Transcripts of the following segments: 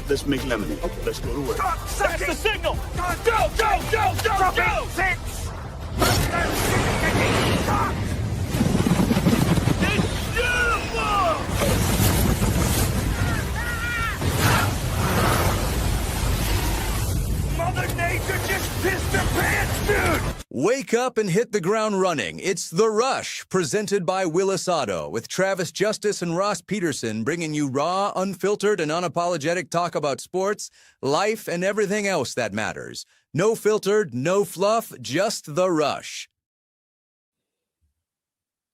let's make lemonade. Okay, let's go to work. That's the signal! Go, go, go, go, go! 6! It's beautiful! Mother Nature just pissed her pants, dude! Wake up and hit the ground running. It's The Rush, presented by Willis Auto, with Travis Justice and Ross Peterson bringing you raw, unfiltered, and unapologetic talk about sports, life, and everything else that matters. No filtered, no fluff, just The Rush.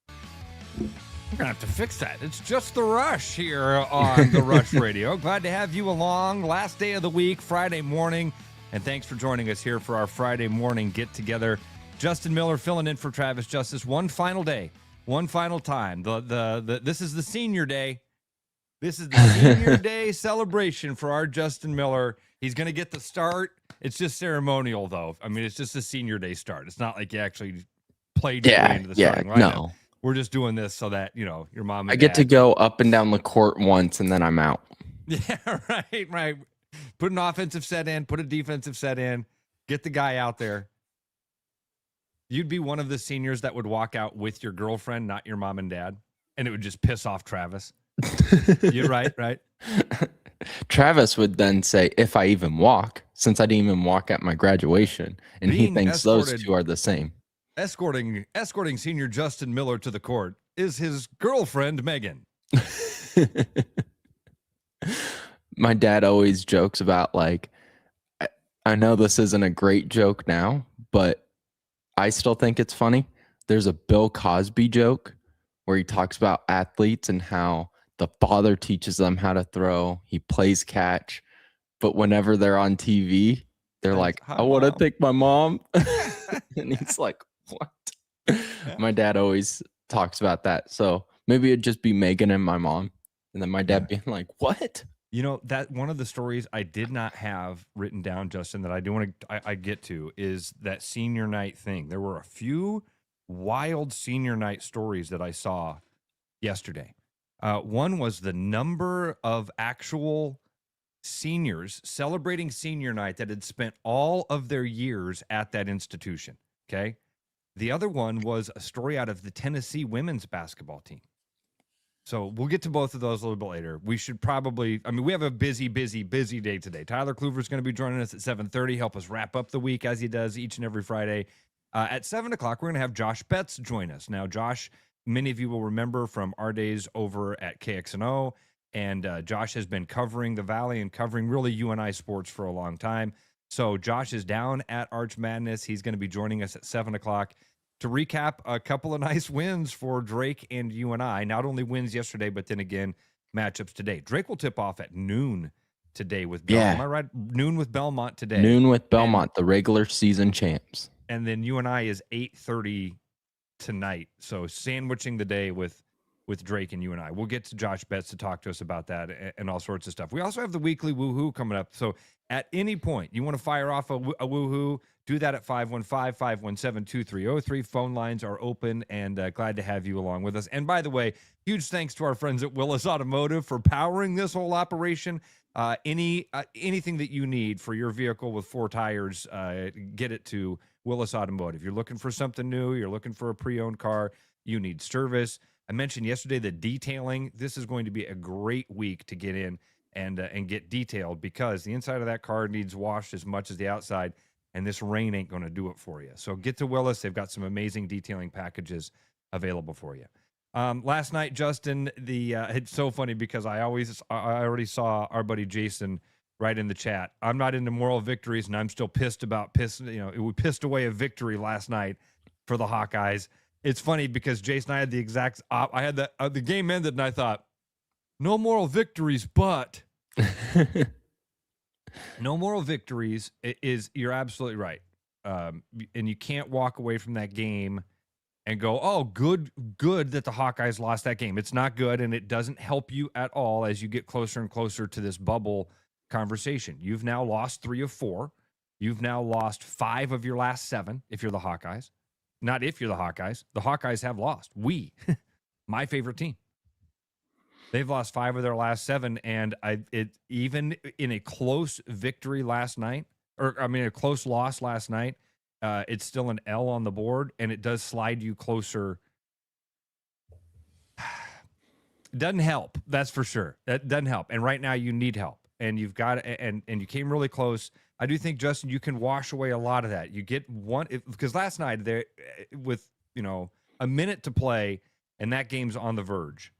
We're going to have to fix that. It's just The Rush here on The Rush Radio. Glad to have you along. Last day of the week, Friday morning. And thanks for joining us here for our Friday morning get-together. Justin Miller filling in for Travis Justice. One final day, one final time. This is the senior day. This is the senior day celebration for our Justin Miller. He's going to get the start. It's just ceremonial, though. I mean, it's just a senior day start. It's not like you actually played your way into the starting lineup. No. We're just doing this so that, your mom and I get dad to go up and down the court once, and then I'm out. Yeah, right. Put an offensive set in, put a defensive set in, get the guy out there. You'd be one of the seniors that would walk out with your girlfriend, not your mom and dad, and it would just piss off Travis. You're right. Travis would then say, if I even walk, since I didn't even walk at my graduation, and he thinks those two are the same. Escorting senior Justin Miller to the court is his girlfriend, Megan. My dad always jokes about, like, I know this isn't a great joke now, but I still think it's funny. There's a Bill Cosby joke where he talks about athletes and how the father teaches them how to throw. He plays catch. But whenever they're on TV, they're like, I want to thank my mom. And he's like, what? My dad always talks about that. So maybe it'd just be Megan and my mom. And then my dad being like, what? That one of the stories I did not have written down, Justin, that I do want to I get to is that senior night thing. There were a few wild senior night stories that I saw yesterday. One was the number of actual seniors celebrating senior night that had spent all of their years at that institution. Okay. The other one was a story out of the Tennessee women's basketball team. So we'll get to both of those a little bit later. We should probably, we have a busy day today. Tyler Kluver's going to be joining us at 7:30, help us wrap up the week as he does each and every Friday. At 7 o'clock, we're going to have Josh Betts join us. Now, Josh, many of you will remember from our days over at KXNO, and Josh has been covering the Valley and covering really UNI sports for a long time. So Josh is down at Arch Madness. He's going to be joining us at 7 o'clock. To recap, a couple of nice wins for Drake and UNI. Not only wins yesterday, but then again, matchups today. Drake will tip off at noon today with Belmont. Am I right? Noon with Belmont today. Noon with Belmont, the regular season champs. And then UNI is 8:30 tonight. So sandwiching the day with Drake and UNI. We'll get to Josh Betts to talk to us about that and all sorts of stuff. We also have the weekly woohoo coming up. So at any point you want to fire off a woohoo, do that at 515-517-2303. Phone lines are open, and glad to have you along with us. And by the way, huge thanks to our friends at Willis Automotive for powering this whole operation. Anything that you need for your vehicle with 4 tires, get it to Willis Automotive. You're looking for something new, you're looking for a pre-owned car, you need service. I mentioned yesterday the detailing. This is going to be a great week to get in and get detailed, because the inside of that car needs washed as much as the outside, and this rain ain't going to do it for you. So get to Willis. They've got some amazing detailing packages available for you. Last night, Justin, it's so funny because I already saw our buddy Jason right in the chat. I'm not into moral victories, and I'm still pissed about we pissed away a victory last night for the Hawkeyes. It's funny because Jason, I had the exact I had the game ended, and I thought, no moral victories, but no moral victories is, you're absolutely right. And you can't walk away from that game and go, oh, good that the Hawkeyes lost that game. It's not good, and it doesn't help you at all as you get closer and closer to this bubble conversation. You've now lost 3 of 4. You've now lost 5 of your last 7 if you're the Hawkeyes. Not if you're the Hawkeyes. The Hawkeyes have lost. My favorite team. They've lost 5 of their last 7, and even in a close victory last night, a close loss last night, it's still an L on the board, and it does slide you closer. It doesn't help, that's for sure. That doesn't help, and right now you need help, and you've got and you came really close. I do think, Justin, you can wash away a lot of that. You get one because last night there, with a minute to play, and that game's on the verge.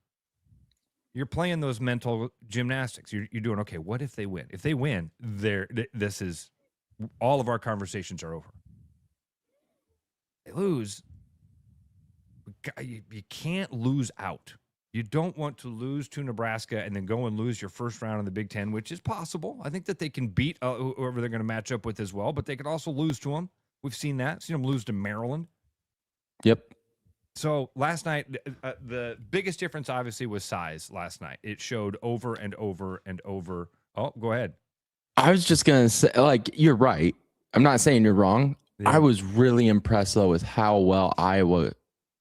You're playing those mental gymnastics. You're doing, okay, what if they win? If they win, this is all of our conversations are over. They lose. You can't lose out. You don't want to lose to Nebraska and then go and lose your first round in the Big Ten, which is possible. I think that they can beat whoever they're going to match up with as well, but they could also lose to them. We've seen that. Seen them lose to Maryland. Yep. So last night, the biggest difference obviously was size last night. It showed over and over and over. Oh, go ahead. I was just going to say, you're right. I'm not saying you're wrong. Yeah. I was really impressed, though, with how well Iowa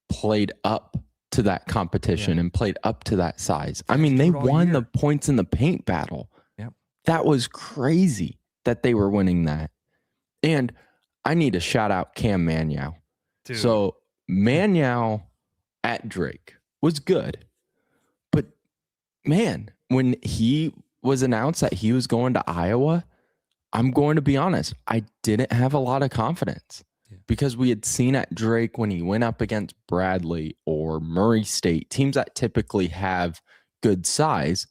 played up to that competition and played up to that size. I mean, they won the points in the paint battle. Yep. That was crazy that they were winning that. And I need to shout out Cam Manyow. Dude. So Manyow at Drake was good. But, man, when he was announced that he was going to Iowa, I'm going to be honest, I didn't have a lot of confidence. Because we had seen at Drake when he went up against Bradley or Murray State, teams that typically have good size,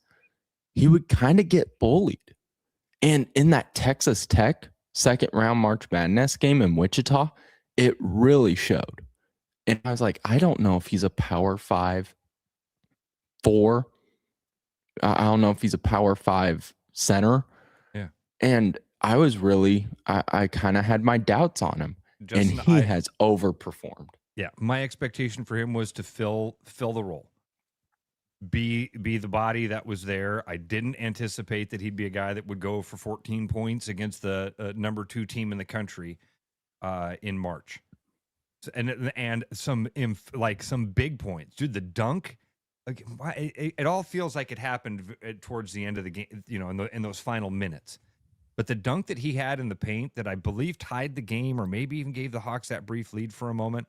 he would kind of get bullied. And in that Texas Tech second round March Madness game in Wichita, it really showed. And I was like, I don't know if he's a Power 5, 4. I don't know if he's a Power 5 center. Yeah. And I was really, I kind of had my doubts on him. Justin, and he has overperformed. Yeah, my expectation for him was to fill the role, be the body that was there. I didn't anticipate that he'd be a guy that would go for 14 points against the number 2 team in the country in March, and some big points, dude. The dunk, it all feels like it happened towards the end of the game, in those final minutes. But the dunk that he had in the paint that I believe tied the game or maybe even gave the Hawks that brief lead for a moment,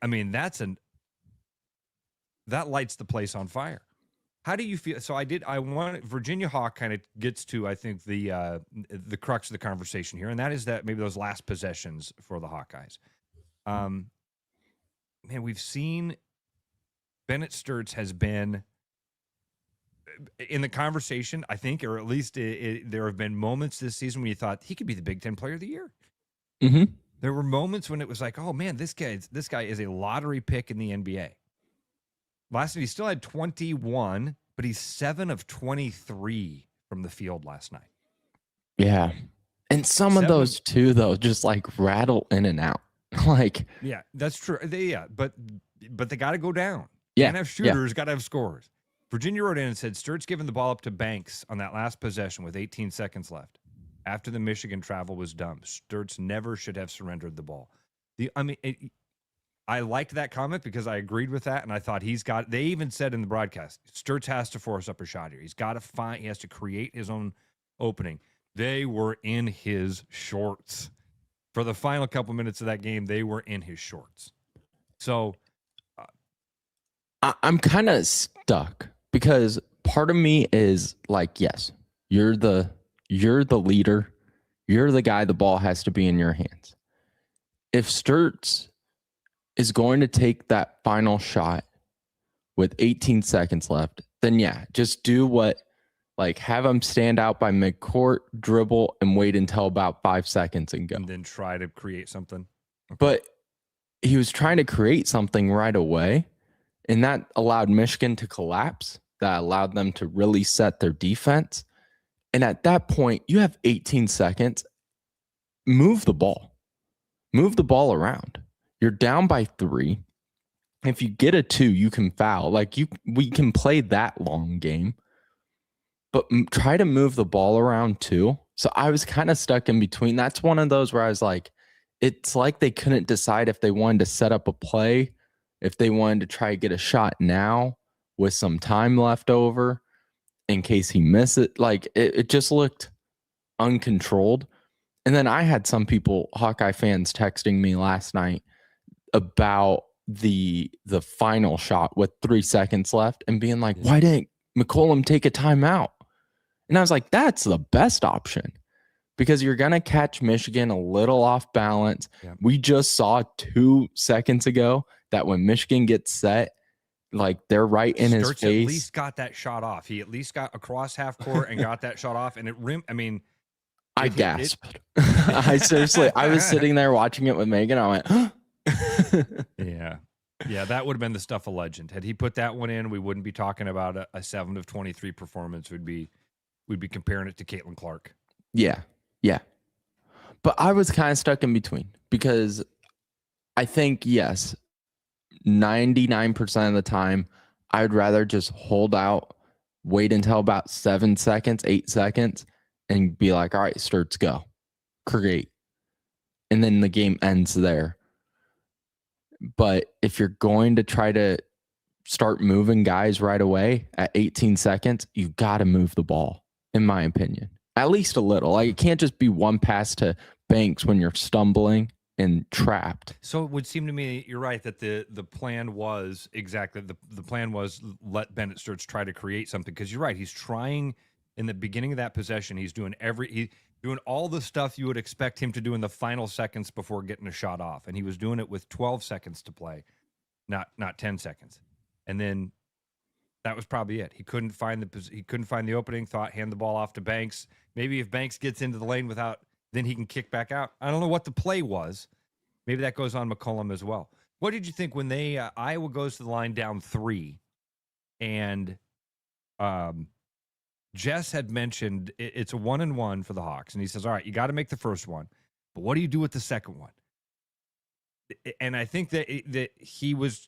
I mean, that lights the place on fire. How do you feel? So Virginia Hawk kind of gets to, I think, the crux of the conversation here, and that is that maybe those last possessions for the Hawkeyes. Man, we've seen Bennett Sturtz has been in the conversation, I think, or at least there have been moments this season when you thought he could be the Big Ten Player of the Year. Mm-hmm. There were moments when it was like, oh man, this guy is a lottery pick in the NBA. Last night he still had 21, but he's 7 of 23 from the field last night. Yeah, and some of those too, though, just rattle in and out. Yeah, that's true. But they got to go down. Yeah, can't have shooters, got to have scorers. Virginia wrote in and said, Sturtz giving the ball up to Banks on that last possession with 18 seconds left. After the Michigan travel was dumb. Sturtz never should have surrendered the ball. I liked that comment because I agreed with that, and I thought they even said in the broadcast, Sturtz has to force up a shot here. He has to create his own opening. They were in his shorts. For the final couple minutes of that game, they were in his shorts. So I'm kind of stuck. Because part of me is yes, you're the leader. You're the guy the ball has to be in your hands. If Sturtz is going to take that final shot with 18 seconds left, then yeah, just do what, have him stand out by midcourt, dribble, and wait until about 5 seconds and go. And then try to create something. Okay. But he was trying to create something right away, and that allowed Michigan to collapse. That allowed them to really set their defense. And at that point, you have 18 seconds. Move the ball. Move the ball around. You're down by 3. If you get a 2, you can foul. We can play that long game. But try to move the ball around too. So I was kind of stuck in between. That's one of those where I was like, it's like they couldn't decide if they wanted to set up a play, if they wanted to try to get a shot now, with some time left over in case he missed it. Like it just looked uncontrolled. And then I had some people, Hawkeye fans, texting me last night about the final shot with 3 seconds left and being like, why didn't McCollum take a timeout? And I was like, that's the best option because you're going to catch Michigan a little off balance. Yeah. We just saw 2 seconds ago that when Michigan gets set, like they're right in his face. At least got that shot off. He at least got across half court and got that shot off. And it rim. I mean, I gasped. I seriously, I was sitting there watching it with Megan. I went, yeah. That would have been the stuff of legend. Had he put that one in, we wouldn't be talking about a 7 of 23 performance. We'd be comparing it to Caitlin Clark. Yeah. But I was kind of stuck in between because I think, yes, 99% of the time, I'd rather just hold out, wait until about 7 seconds, 8 seconds, and be like, all right, Sturts, go. Create. And then the game ends there. But if you're going to try to start moving guys right away at 18 seconds, you've got to move the ball, in my opinion. At least a little. Like it can't just be one pass to Banks when you're stumbling and trapped. So it would seem to me you're right that the plan was exactly the plan was let Bennett Sturts try to create something because you're right. He's trying in the beginning of that possession. He's doing doing all the stuff you would expect him to do in the final seconds before getting a shot off, and he was doing it with 12 seconds to play, not 10 seconds. And then that was probably it. He couldn't find the opening. Thought hand the ball off to Banks. Maybe if Banks gets into the lane without, then he can kick back out. I don't know what the play was. Maybe that goes on McCollum as well. What did you think when they Iowa goes to the line down 3, and Jess had mentioned it's a 1-and-1 for the Hawks, and he says, "All right, you got to make the first one, but what do you do with the second one?" And I think that he was.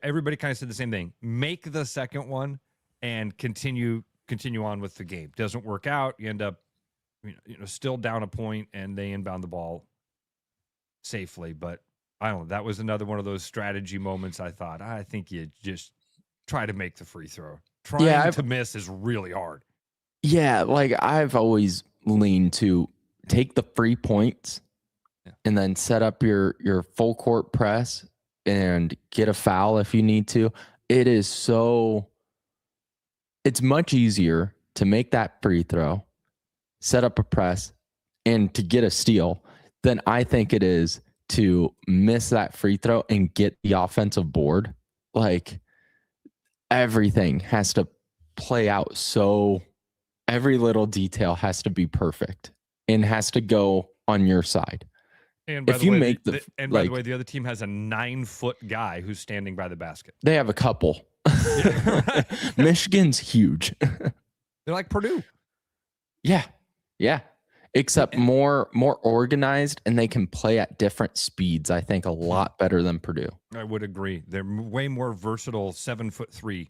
Everybody kind of said the same thing. Make the second one and continue on with the game. Doesn't work out, you end up still down a point, and they inbound the ball safely. But I don't know. That was another one of those strategy moments. I thought, I think you just try to make the free throw. Trying to miss is really hard. Yeah, like I've always leaned to take the free points and then set up your full court press and get a foul if you need to. It's much easier to make that free throw, set up a press, and to get a steal than I think it is to miss that free throw and get the offensive board. Like everything has to play out so every little detail has to be perfect and has to go on your side. And by the way, the other team has a 9-foot guy who's standing by the basket. They have a couple. Yeah, right. Michigan's huge. They're like Purdue. Yeah. Except more organized, and they can play at different speeds. I think a lot better than Purdue. I would agree. They're way more versatile 7'3".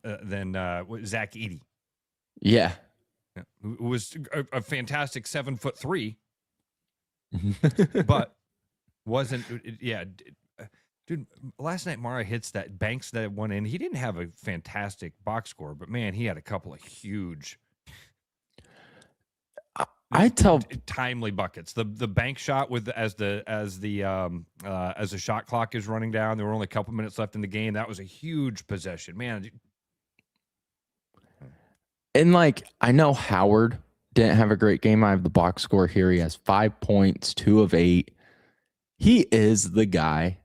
Than Zach Edey. Yeah. Who was a fantastic 7'3", but wasn't. Yeah, dude. Last night Mara hits that Banks that one in. He didn't have a fantastic box score, but man, he had a couple of huge. I tell timely buckets. The bank shot with as the shot clock is running down. There were only a couple minutes left in the game. That was a huge possession, man. And like I know Howard didn't have a great game. I have the box score here. He has 5 points, 2 of 8. He is the guy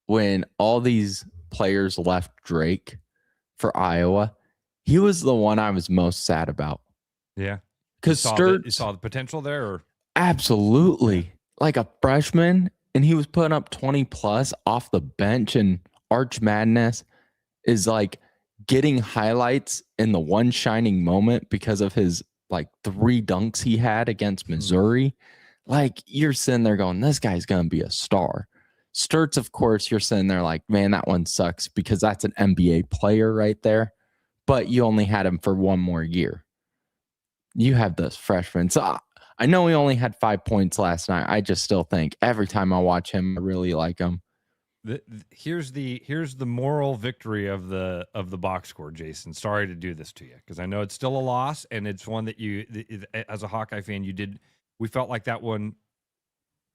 when all these players left Drake for Iowa. He was the one I was most sad about. Yeah. Because you saw the potential there? Or? Absolutely. Like a freshman, and he was putting up 20 plus off the bench, and Arch Madness is like getting highlights in the one shining moment because of his like 3 dunks he had against Missouri. Like you're sitting there going, this guy's going to be a star. Sturts, of course, you're sitting there like, man, that one sucks because that's an NBA player right there. But you only had him for 1 more year. You have those freshmen. So I know he only had 5 points last night. I just still think every time I watch him, I really like him. Here's the moral victory of the box score, Jason. Sorry to do this to you because I know it's still a loss, and it's one that as a Hawkeye fan, we felt like that one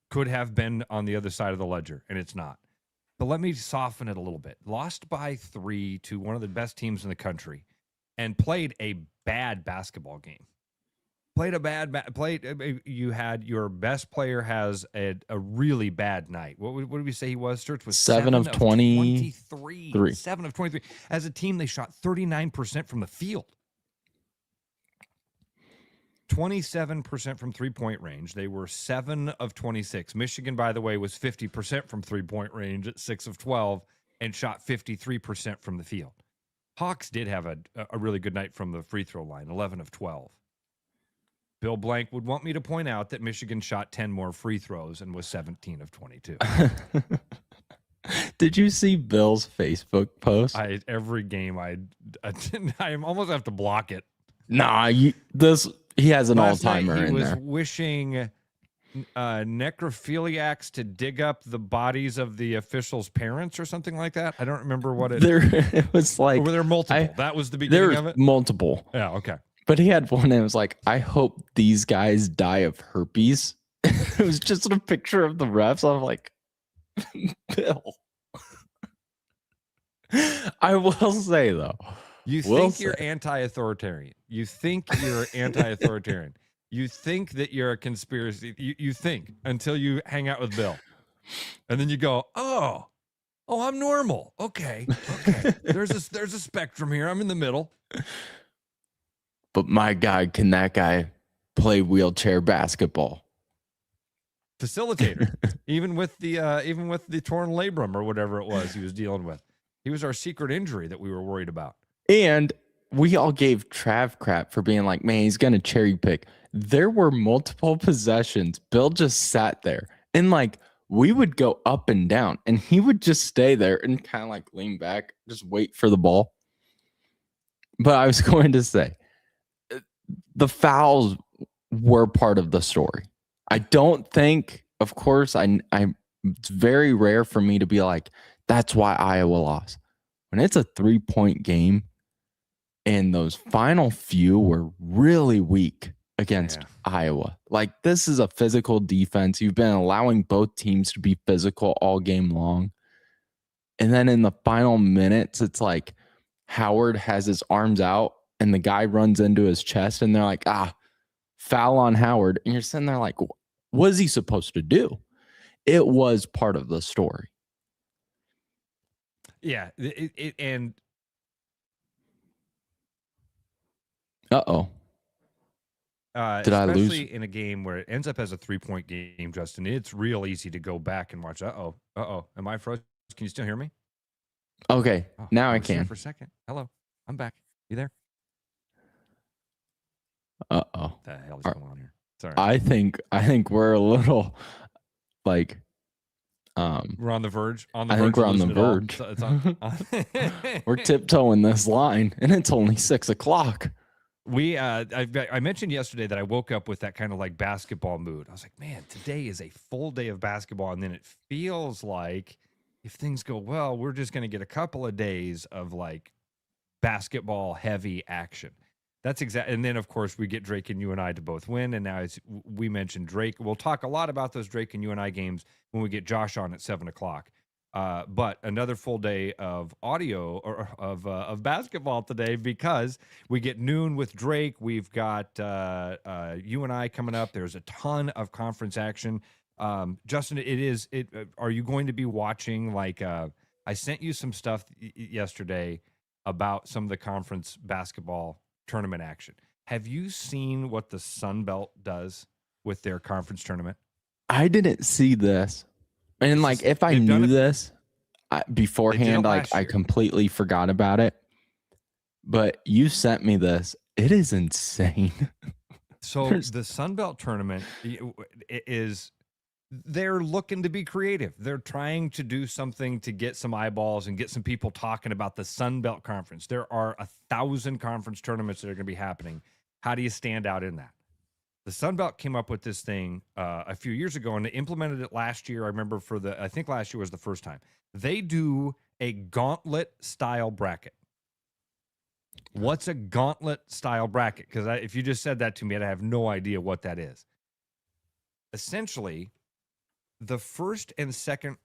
could have been on the other side of the ledger, and it's not. But let me soften it a little bit. Lost by 3 to one of the best teams in the country, and played a bad basketball game. You had your best player has a really bad night. What did we say he was? Search was 7 of 23. 7 of 23. As a team, they shot 39% from the field. 27% from three-point range. They were 7 of 26. Michigan, by the way, was 50% from three-point range at 6 of 12 and shot 53% from the field. Hawks did have a really good night from the free throw line, 11 of 12. Bill Blank would want me to point out that Michigan shot 10 more free throws and was 17 of 22. Did you see Bill's Facebook post? Every game I almost have to block it. Nah, he has an all-timer in there. He was wishing necrophiliacs to dig up the bodies of the officials' parents or something like that. I don't remember what it was like. Or were there multiple? That was the beginning of it? Multiple. Yeah, okay. But he had one that was like, I hope these guys die of herpes. It was just a picture of the refs. I'm like, Bill. I will say, though. You think you're anti-authoritarian. You think you're anti-authoritarian. You think that you're a conspiracy. You think until you hang out with Bill. And then you go, oh, I'm normal. Okay. There's a spectrum here. I'm in the middle. But my God, can that guy play wheelchair basketball? Facilitator, even with the torn labrum or whatever it was he was dealing with. He was our secret injury that we were worried about. And we all gave Trav crap for being like, man, he's going to cherry pick. There were multiple possessions. Bill just sat there and like we would go up and down and he would just stay there and kind of like lean back, just wait for the ball. But I was going to say, the fouls were part of the story. I don't think, of course, it's very rare for me to be like, that's why Iowa lost. When it's a 3-point game and those final few were really weak against Iowa. Like, this is a physical defense. You've been allowing both teams to be physical all game long. And then in the final minutes, it's like Howard has his arms out and the guy runs into his chest and they're like, foul on Howard. And you're sitting there like, what is he supposed to do? It was part of the story. Yeah. And uh-oh. Did I lose? Especially in a game where it ends up as a 3-point game, Justin, it's real easy to go back and watch. Uh-oh. Am I frozen? Can you still hear me? Okay. Now I can. For a second. Hello. I'm back. You there? Uh-oh. What the hell is going on here? Sorry. I think we're a little like we're on the verge. I think we're on the verge. It's on. We're tiptoeing this line and it's only 6:00. I mentioned yesterday that I woke up with that kind of like basketball mood. I was like, man, today is a full day of basketball. And then it feels like if things go well, we're just going to get a couple of days of like basketball heavy action. That's exactly. And then, of course, we get Drake and you and I to both win. And now, as we mentioned, Drake. We'll talk a lot about those Drake and you and I games when we get Josh on at 7:00. But another full day of audio or of basketball today because we get noon with Drake. We've got you and I coming up. There's a ton of conference action. Justin, are you going to be watching? Like, I sent you some stuff yesterday about some of the conference basketball tournament action. Have you seen what the Sun Belt does with their conference tournament? I didn't see this. And like, if I knew this beforehand, like I completely forgot about it. But you sent me this. It is insane. So the Sun Belt tournament is, they're looking to be creative. They're trying to do something to get some eyeballs and get some people talking about the Sun Belt Conference. There are 1,000 conference tournaments that are going to be happening. How do you stand out in that? The Sun Belt came up with this thing a few years ago, and they implemented it last year. I remember I think last year was the first time. They do a gauntlet style bracket. What's a gauntlet style bracket? Because if you just said that to me, I'd have no idea what that is. Essentially, the first and second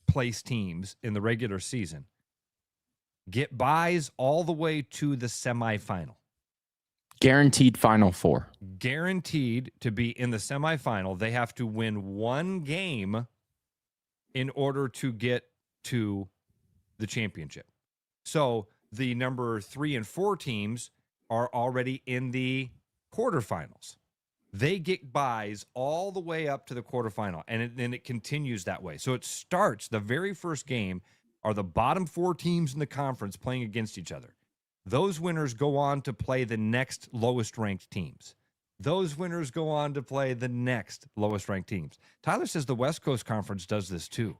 place teams in the regular season get buys all the way to the semifinal. Guaranteed Final Four. Guaranteed to be in the semifinal. They have to win one game in order to get to the championship. So the number 3 and 4 teams are already in the quarterfinals. They get buys all the way up to the quarterfinal, and then it continues that way. So it starts, the very first game are the bottom 4 teams in the conference playing against each other. Those winners go on to play the next lowest ranked teams. Those winners go on to play the next lowest ranked teams. Tyler says the West Coast Conference does this too.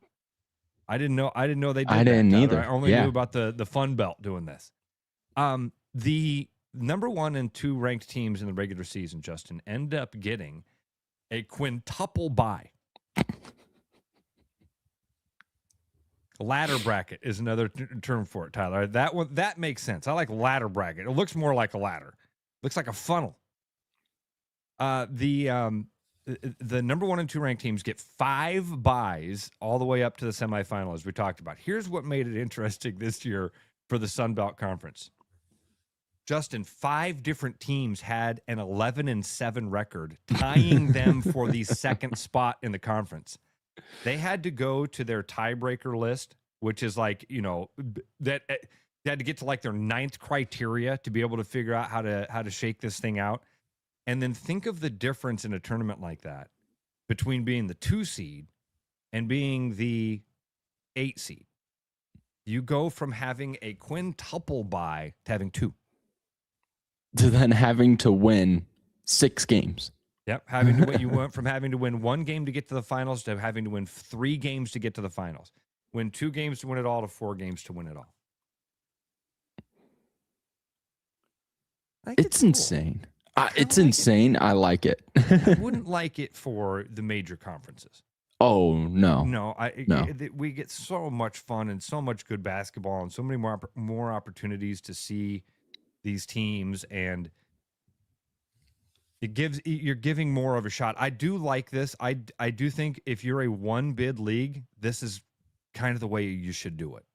I didn't know they did. I didn't that, either. I only knew about the Fun Belt doing this. The number 1 and 2 ranked teams in the regular season, Justin, end up getting a quintuple bye. Ladder bracket is another term for it, Tyler. That makes sense. I like ladder bracket. It looks more like a ladder. Looks like a funnel. The number 1 and 2 ranked teams get 5 buys all the way up to the semifinal, as we talked about. Here's what made it interesting this year for the Sun Belt Conference. Justin, 5 different teams had an 11-7 record, tying them for the second spot in the conference. They had to go to their tiebreaker list, which is like, that they had to get to like their 9th criteria to be able to figure out how to shake this thing out. And then think of the difference in a tournament like that between being the 2 seed and being the 8 seed. You go from having a quintuple bye to having 2. To then having to win 6 games. Yep, you went from having to win 1 game to get to the finals to having to win 3 games to get to the finals. Win 2 games to win it all to 4 games to win it all. It's insane. It's insane. I like it. I wouldn't like it for the major conferences. Oh, no. No, we get so much fun and so much good basketball and so many more opportunities to see these teams, and you're giving more of a shot. I do like this. I do think if you're a 1-bid league, this is kind of the way you should do it.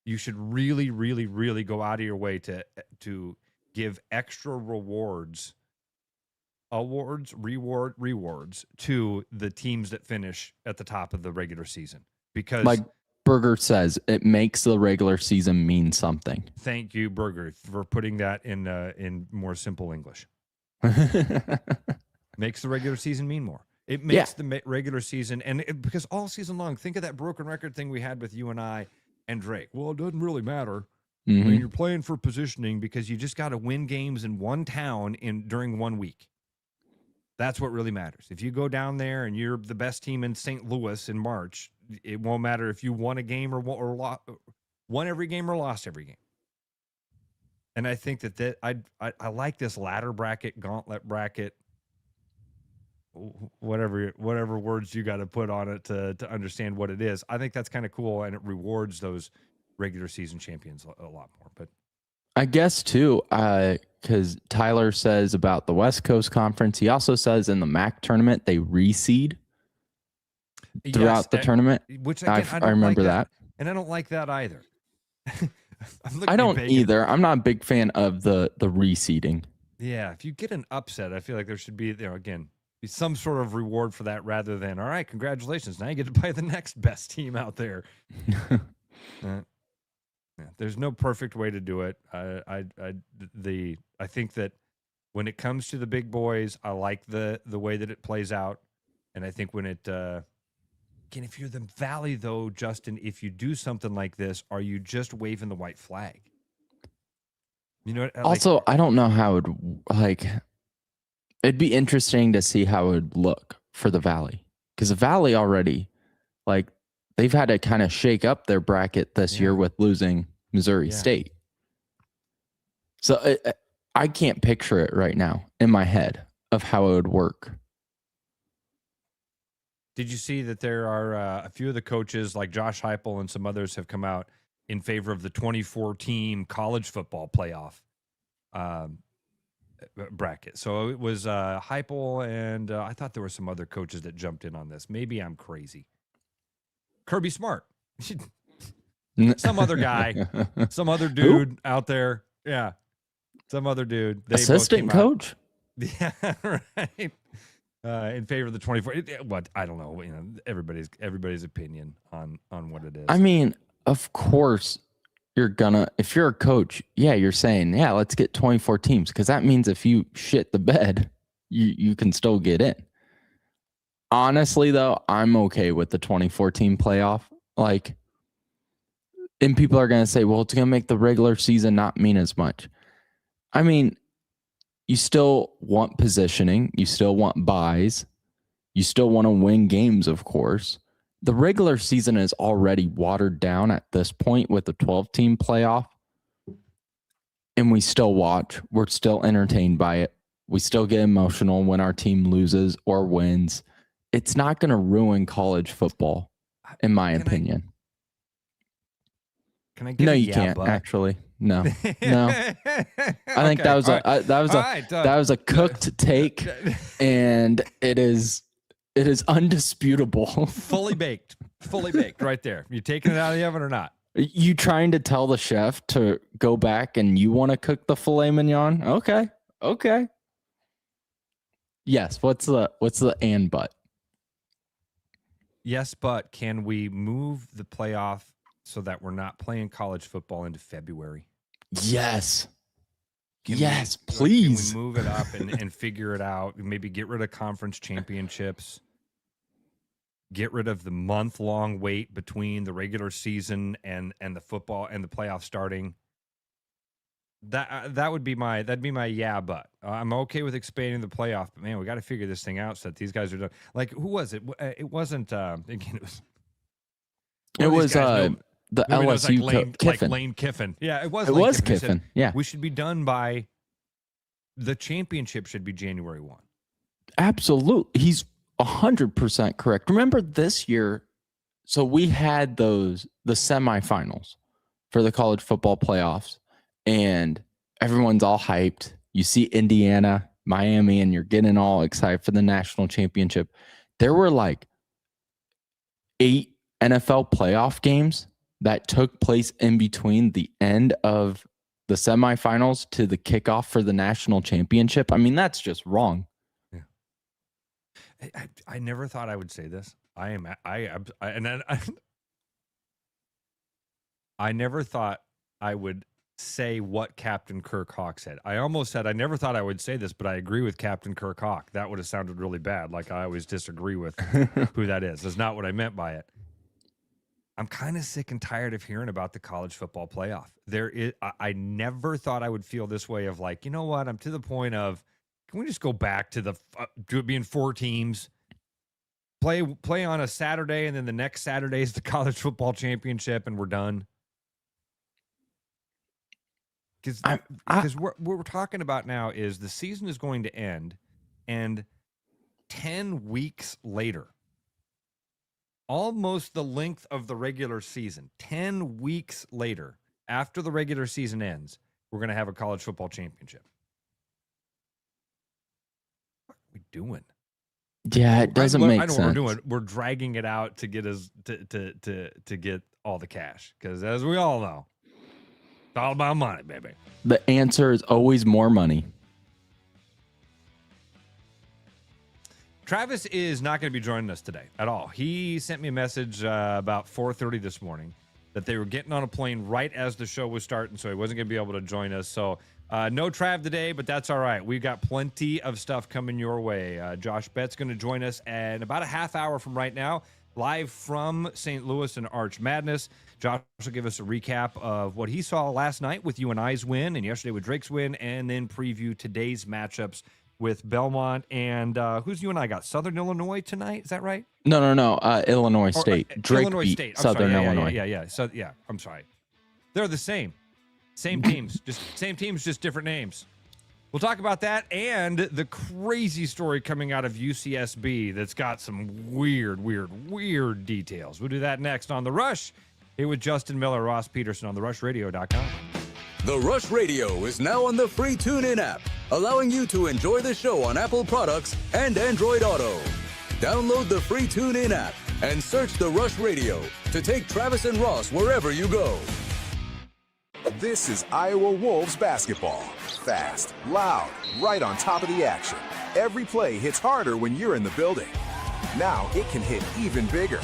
You should really, really, really go out of your way to give extra rewards to the teams that finish at the top of the regular season. Because, like Berger says, it makes the regular season mean something. Thank you, Berger, for putting that in more simple English. Makes the regular season mean more. It makes the regular season, because all season long, think of that broken record thing we had with you and I and Drake. Well, it doesn't really matter when you're playing for positioning, because you just got to win games in one town during 1 week. That's what really matters. If you go down there and you're the best team in St. Louis in March, it won't matter if you won a game or won every game or lost every game. And I think that I like this ladder bracket, gauntlet bracket, whatever words you got to put on it to understand what it is. I think that's kind of cool, and it rewards those regular season champions a lot more. But I guess too, because Tyler says about the West Coast Conference, he also says in the MAC tournament they reseed throughout the tournament. Which again, I remember that, and I don't like that either. I don't either. I'm not a big fan of the reseeding. Yeah, if you get an upset, I feel like there should be again be some sort of reward for that, rather than, all right, congratulations, now you get to play the next best team out there. There's no perfect way to do it. I think that when it comes to the big boys, I like the way that it plays out, and I think when it again, if you're the Valley though, Justin, if you do something like this, are you just waving the white flag? You know. Also, I don't know how it it'd be interesting to see how it would look for the Valley, because the Valley already they've had to kind of shake up their bracket this year with losing Missouri State. So I can't picture it right now in my head. of how it would work. Did you see that there are a few of the coaches like Josh Heupel and some others have come out in favor of the 24-team college football playoff bracket? So it was Heupel and I thought there were some other coaches that jumped in on this. Maybe I'm crazy. Kirby Smart. Some other guy. Some other dude out there. Yeah. Some other dude. They assistant coach? Yeah, right. In favor of the 24. What I don't know. Everybody's opinion on what it is. I mean, of course, if you're a coach, yeah, you're saying, yeah, let's get 24 teams because that means if you shit the bed, you can still get in. Honestly, though, I'm okay with the 24 team playoff. Like, and people are gonna say, well, it's gonna make the regular season not mean as much. I mean, you still want positioning. You still want buys. You still want to win games, of course. The regular season is already watered down at this point with the 12-team playoff. And we still watch. We're still entertained by it. We still get emotional when our team loses or wins. It's not going to ruin college football, in my opinion. Can I get no, a you yeah, can't, but? actually. No. I think that was a cooked take, and it is undisputable. Fully baked right there. You taking it out of the oven or not? You trying to tell the chef to go back and you want to cook the filet mignon? Okay. Yes. What's the and but? Yes, but can we move the playoff so that we're not playing college football into February? Yes. Please. Can we move it up and figure it out? Maybe get rid of conference championships. Get rid of the month-long wait between the regular season and the football and the playoff starting. That'd be my yeah, but I'm okay with expanding the playoff. But man, we got to figure this thing out so that these guys are done. Like, who was it? It wasn't. Again, it was the LSU like Lane Kiffin. Yeah, it was. It Lane was Kiffin. Kiffin. Yeah, we should be done by the championship. Should be January 1. Absolutely, he's 100% correct. Remember this year? So we had the semifinals for the college football playoffs, and everyone's all hyped. You see Indiana, Miami, and you're getting all excited for the national championship. There were like 8 NFL playoff games that took place in between the end of the semifinals to the kickoff for the national championship. I mean, that's just wrong. Yeah. I never thought I would say this. I never thought I would say what Captain Kirk Hawk said. I almost said I never thought I would say this, but I agree with Captain Kirk Hawk. That would have sounded really bad. Like I always disagree with who that is. That's not what I meant by it. I'm kind of sick and tired of hearing about the college football playoff. I never thought I would feel this way of like, you know what? I'm to the point of, can we just go back to to it being 4 teams, play on a Saturday, and then the next Saturday is the college football championship, and we're done. Because what we're talking about now is the season is going to end, and 10 weeks later, almost the length of the regular season, 10 weeks later, after the regular season ends, we're going to have a college football championship. What are we doing? Yeah, it doesn't make sense. I know what we're doing. We're dragging it out to get us to get all the cash, because as we all know, it's all about money, baby. The answer is always more money. Travis is not going to be joining us today at all. He sent me a message about 4:30 this morning that they were getting on a plane right as the show was starting, so he wasn't going to be able to join us. So no Trav today, but that's all right. We've got plenty of stuff coming your way. Josh Bett's going to join us in about a half hour from right now, live from St. Louis and Arch Madness. Josh will give us a recap of what he saw last night with you and I's win and yesterday with Drake's win, and then preview today's matchups with Belmont and who's you and I got? Southern Illinois tonight? Is that right? No. Illinois State. Drake Illinois beat State. Southern Illinois. Yeah. So yeah, I'm sorry. They're the same. Same teams, just different names. We'll talk about that and the crazy story coming out of UCSB that's got some weird details. We'll do that next on The Rush, here with Justin Miller, Ross Peterson on therushradio.com. The Rush Radio is now on the free TuneIn app, allowing you to enjoy the show on Apple products and Android Auto. Download the free TuneIn app and search The Rush Radio to take Travis and Ross wherever you go. This is Iowa Wolves basketball. Fast, loud, right on top of the action. Every play hits harder when you're in the building. Now it can hit even bigger.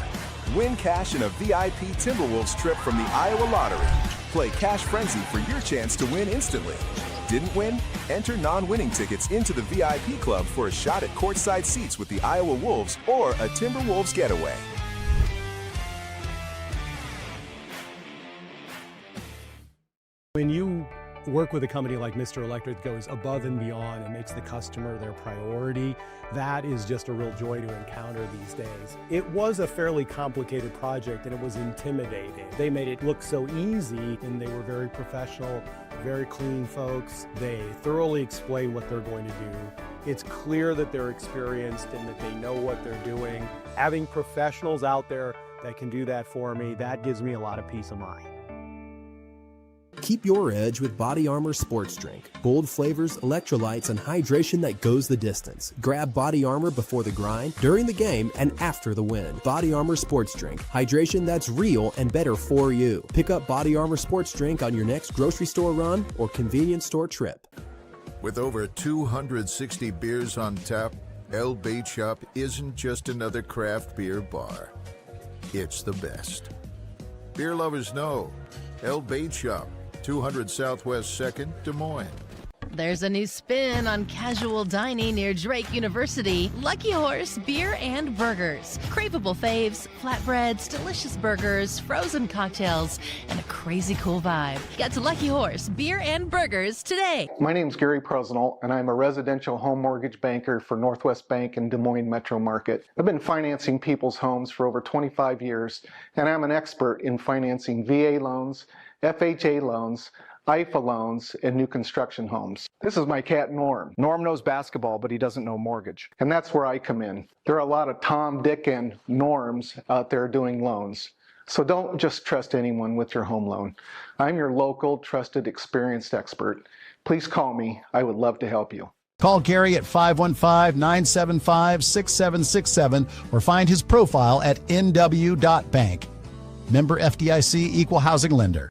Win cash in a VIP Timberwolves trip from the Iowa Lottery. Play Cash Frenzy for your chance to win instantly. Didn't win? Enter non-winning tickets into the VIP club for a shot at courtside seats with the Iowa Wolves or a Timberwolves getaway. When you work with a company like Mr. Electric that goes above and beyond and makes the customer their priority, that is just a real joy to encounter these days. It was a fairly complicated project and it was intimidating. They made it look so easy and they were very professional, very clean folks. They thoroughly explain what they're going to do. It's clear that they're experienced and that they know what they're doing. Having professionals out there that can do that for me, that gives me a lot of peace of mind. Keep your edge with Body Armor Sports Drink. Bold flavors, electrolytes, and hydration that goes the distance. Grab Body Armor before the grind, during the game, and after the win. Body Armor Sports Drink. Hydration that's real and better for you. Pick up Body Armor Sports Drink on your next grocery store run or convenience store trip. With over 260 beers on tap, El Bait Shop isn't just another craft beer bar. It's the best. Beer lovers know El Bait Shop, 200 Southwest 2nd, Des Moines. There's a new spin on casual dining near Drake University. Lucky Horse Beer and Burgers. Craveable faves, flatbreads, delicious burgers, frozen cocktails, and a crazy cool vibe. Get to Lucky Horse Beer and Burgers today. My name's Gary Presnell, and I'm a residential home mortgage banker for Northwest Bank in Des Moines Metro Market. I've been financing people's homes for over 25 years, and I'm an expert in financing VA loans, FHA loans, IFA loans, and new construction homes. This is my cat, Norm. Norm knows basketball, but he doesn't know mortgage. And that's where I come in. There are a lot of Tom, Dick, and Norms out there doing loans. So don't just trust anyone with your home loan. I'm your local, trusted, experienced expert. Please call me. I would love to help you. Call Gary at 515-975-6767 or find his profile at nw.bank. Member FDIC, Equal Housing Lender.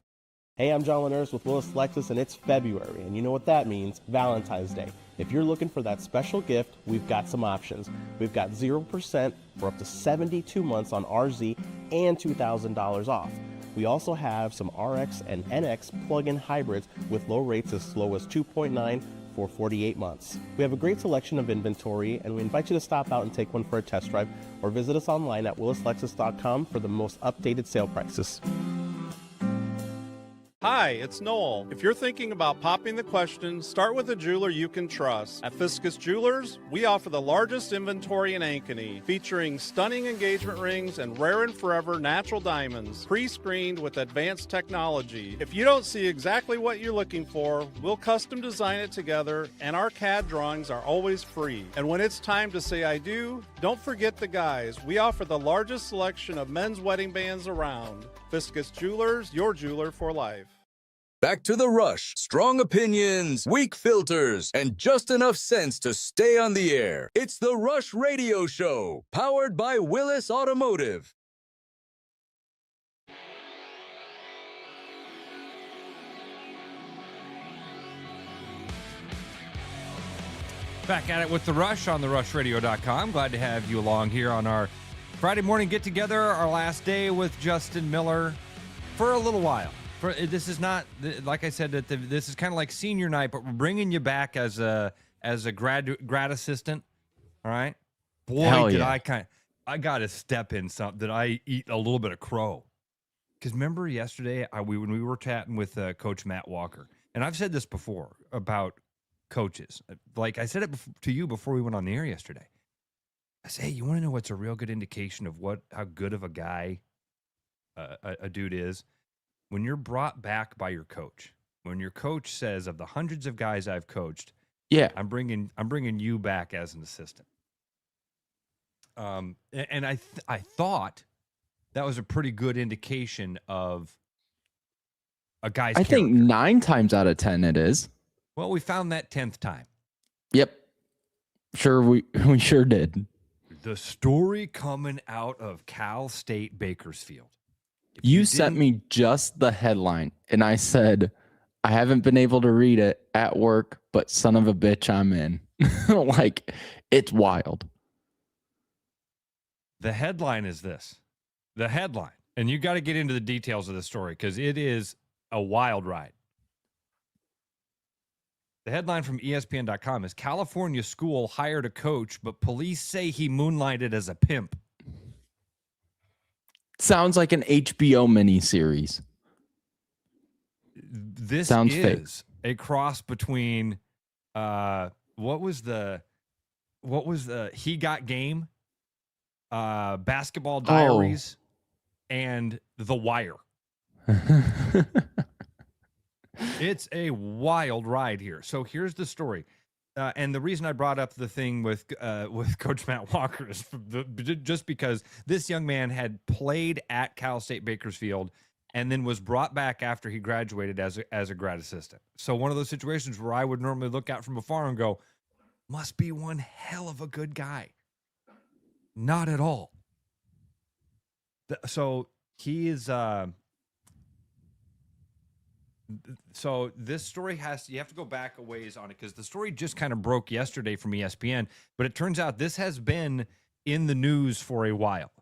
Hey, I'm John Lenners with Willis Lexus, and it's February, and you know what that means, Valentine's Day. If you're looking for that special gift, we've got some options. We've got 0% for up to 72 months on RZ and $2,000 off. We also have some RX and NX plug-in hybrids with low rates as low as 2.9 for 48 months. We have a great selection of inventory, and we invite you to stop out and take one for a test drive or visit us online at willislexus.com for the most updated sale prices. Hi, it's Noel. If you're thinking about popping the question, start with a jeweler you can trust. At Fiscus Jewelers, we offer the largest inventory in Ankeny, featuring stunning engagement rings and rare and forever natural diamonds, pre-screened with advanced technology. If you don't see exactly what you're looking for, we'll custom design it together, and our CAD drawings are always free. And when it's time to say I do, don't forget the guys. We offer the largest selection of men's wedding bands around. Fiscus Jewelers, your jeweler for life. Back to The Rush. Strong opinions, weak filters, and just enough sense to stay on the air. It's The Rush Radio Show, powered by Willis Automotive. Back at it with The Rush on therushradio.com. Glad to have you along here on our Friday morning get-together, our last day with Justin Miller for a little while. This is not, like I said, this is kind of like senior night, but we're bringing you back as a grad assistant. All right, boy, Hell did yeah. I got to step in something. Did I eat a little bit of crow? Because remember yesterday when we were chatting with Coach Matt Walker, and I've said this before about coaches. Like I said it to you before we went on the air yesterday. I say, hey, you want to know what's a real good indication of how good of a guy a dude is? When you're brought back by your coach, when your coach says, of the hundreds of guys I've coached, Yeah. I'm bringing you back as an assistant. And I thought that was a pretty good indication of a guy's I think character. 9 times out of 10 it is. Well, we found that 10th time. Yep. Sure, we sure did. The story coming out of Cal State Bakersfield. You sent me just the headline, and I said, I haven't been able to read it at work, but son of a bitch, I'm in. Like, it's wild. The headline is this. The headline. And you got to get into the details of the story because it is a wild ride. The headline from ESPN.com is California school hired a coach, but police say he moonlighted as a pimp. Sounds like an HBO miniseries. This Sounds is a cross between what was the He Got Game, Basketball Diaries, and The Wire. It's a wild ride here. So here's the story. And the reason I brought up the thing with Coach Matt Walker is just because this young man had played at Cal State Bakersfield and then was brought back after he graduated as a grad assistant. So one of those situations where I would normally look out from afar and go, must be one hell of a good guy. Not at all. So he is... So this story you have to go back a ways on it because the story just kind of broke yesterday from ESPN, but it turns out this has been in the news for a while.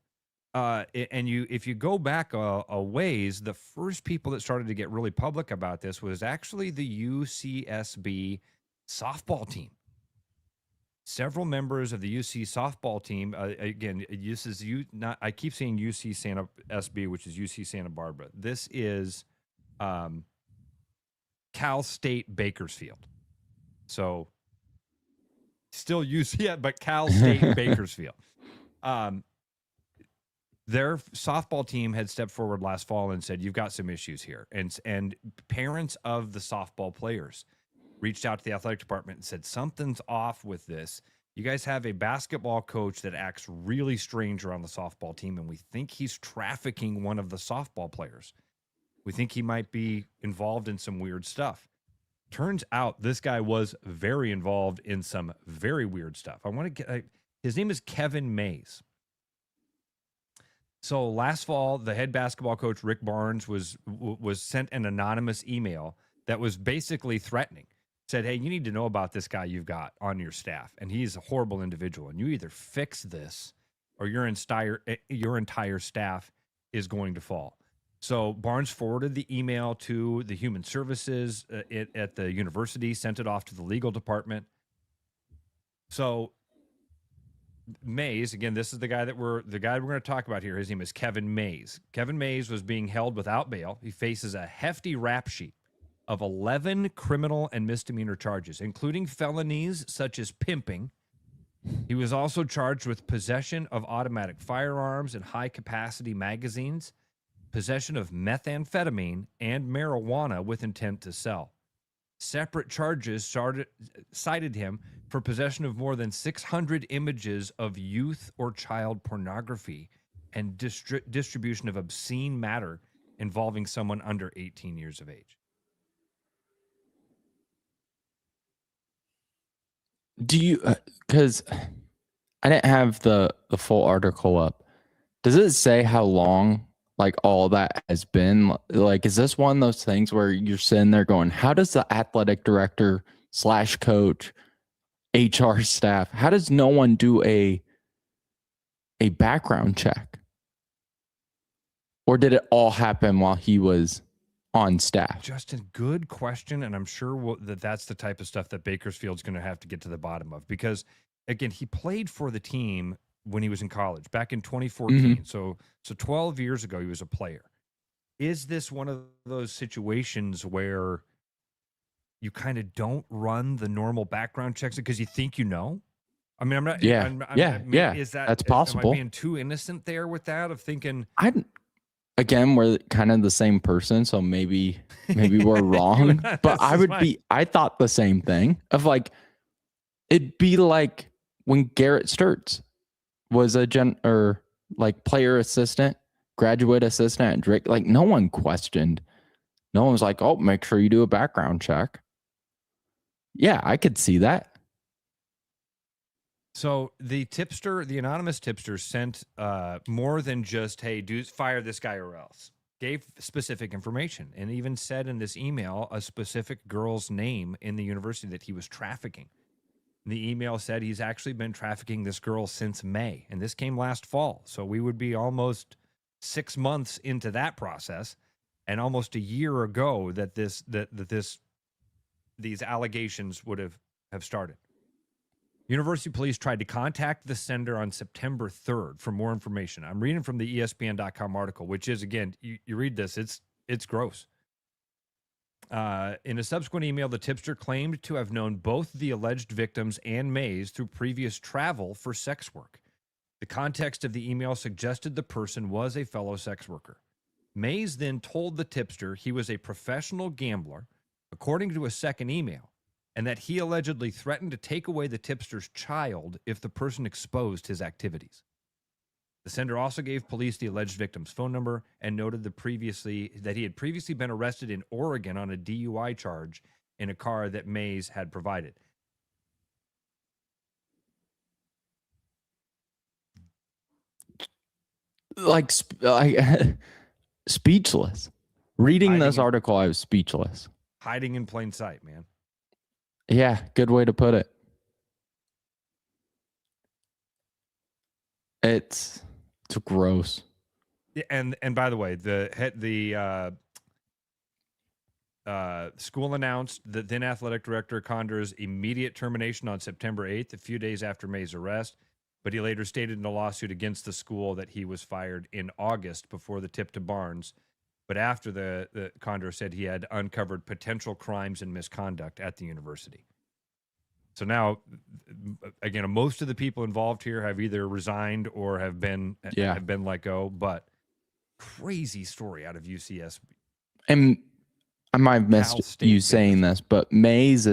If you go back a ways, the first people that started to get really public about this was actually the UCSB softball team. Several members of the UC softball team, again, I keep saying UC Santa SB, which is UC Santa Barbara. This is Cal State Bakersfield. So still UC, but Cal State Bakersfield. Their softball team had stepped forward last fall and said, you've got some issues here. And parents of the softball players reached out to the athletic department and said, something's off with this. You guys have a basketball coach that acts really strange around the softball team, and we think he's trafficking one of the softball players. We think he might be involved in some weird stuff. Turns out this guy was very involved in some very weird stuff. His name is Kevin Mays. So last fall, the head basketball coach, Rick Barnes, was sent an anonymous email that was basically threatening. Said, hey, you need to know about this guy you've got on your staff, and he's a horrible individual, and you either fix this or your entire staff is going to fall. So Barnes forwarded the email to the human services at the university, sent it off to the legal department. So Mays, again, this is the guy we're going to talk about here. His name is Kevin Mays. Kevin Mays was being held without bail. He faces a hefty rap sheet of 11 criminal and misdemeanor charges, including felonies such as pimping. He was also charged with possession of automatic firearms and high-capacity magazines, possession of methamphetamine and marijuana with intent to sell. Separate charges cited him for possession of more than 600 images of youth or child pornography and distribution of obscene matter involving someone under 18 years of age. Do you, because I didn't have the full article up. Does it say how long like all that has been? Like, is this one of those things where you're sitting there going, how does the athletic director / coach, HR staff, how does no one do a background check? Or did it all happen while he was on staff? Justin, good question. And I'm sure that's the type of stuff that Bakersfield's going to have to get to the bottom of, because again, he played for the team when he was in college back in 2014. Mm-hmm. So 12 years ago, he was a player. Is this one of those situations where you kind of don't run the normal background checks because you think you know? I mean, I'm not. Yeah. Is that's possible? Am I being too innocent there with that of thinking? Again, we're kind of the same person, so maybe we're wrong. But I thought the same thing of like, It'd be like when Garrett Sturtz was a player assistant, graduate assistant at Drake. Like, no one questioned. No one was like, oh, make sure you do a background check. Yeah, I could see that. So the anonymous tipster sent more than just, hey, fire this guy or else. Gave specific information and even said in this email a specific girl's name in the university that he was trafficking. The email said he's actually been trafficking this girl since May, and this came last fall. So we would be almost 6 months into that process, and almost a year ago that these allegations would have started. University police tried to contact the sender on September 3rd for more information. I'm reading from the ESPN.com article, which is, again, you read this, it's gross. In a subsequent email, the tipster claimed to have known both the alleged victims and Mays through previous travel for sex work. The context of the email suggested the person was a fellow sex worker. Mays then told the tipster he was a professional gambler, according to a second email, and that he allegedly threatened to take away the tipster's child if the person exposed his activities. The sender also gave police the alleged victim's phone number and noted that he had previously been arrested in Oregon on a DUI charge in a car that Mays had provided. Like speechless. Reading this article, I was speechless. Hiding in plain sight, man. Yeah, good way to put it. It's gross. Yeah, and by the way, the school announced the then athletic director Condor's immediate termination on September 8th, a few days after May's arrest. But he later stated in a lawsuit against the school that he was fired in August before the tip to Barnes. But after the Condor said he had uncovered potential crimes and misconduct at the university. So now, again, most of the people involved here have either resigned or have been let go. But crazy story out of UCS. And I might have missed you saying this, but Mays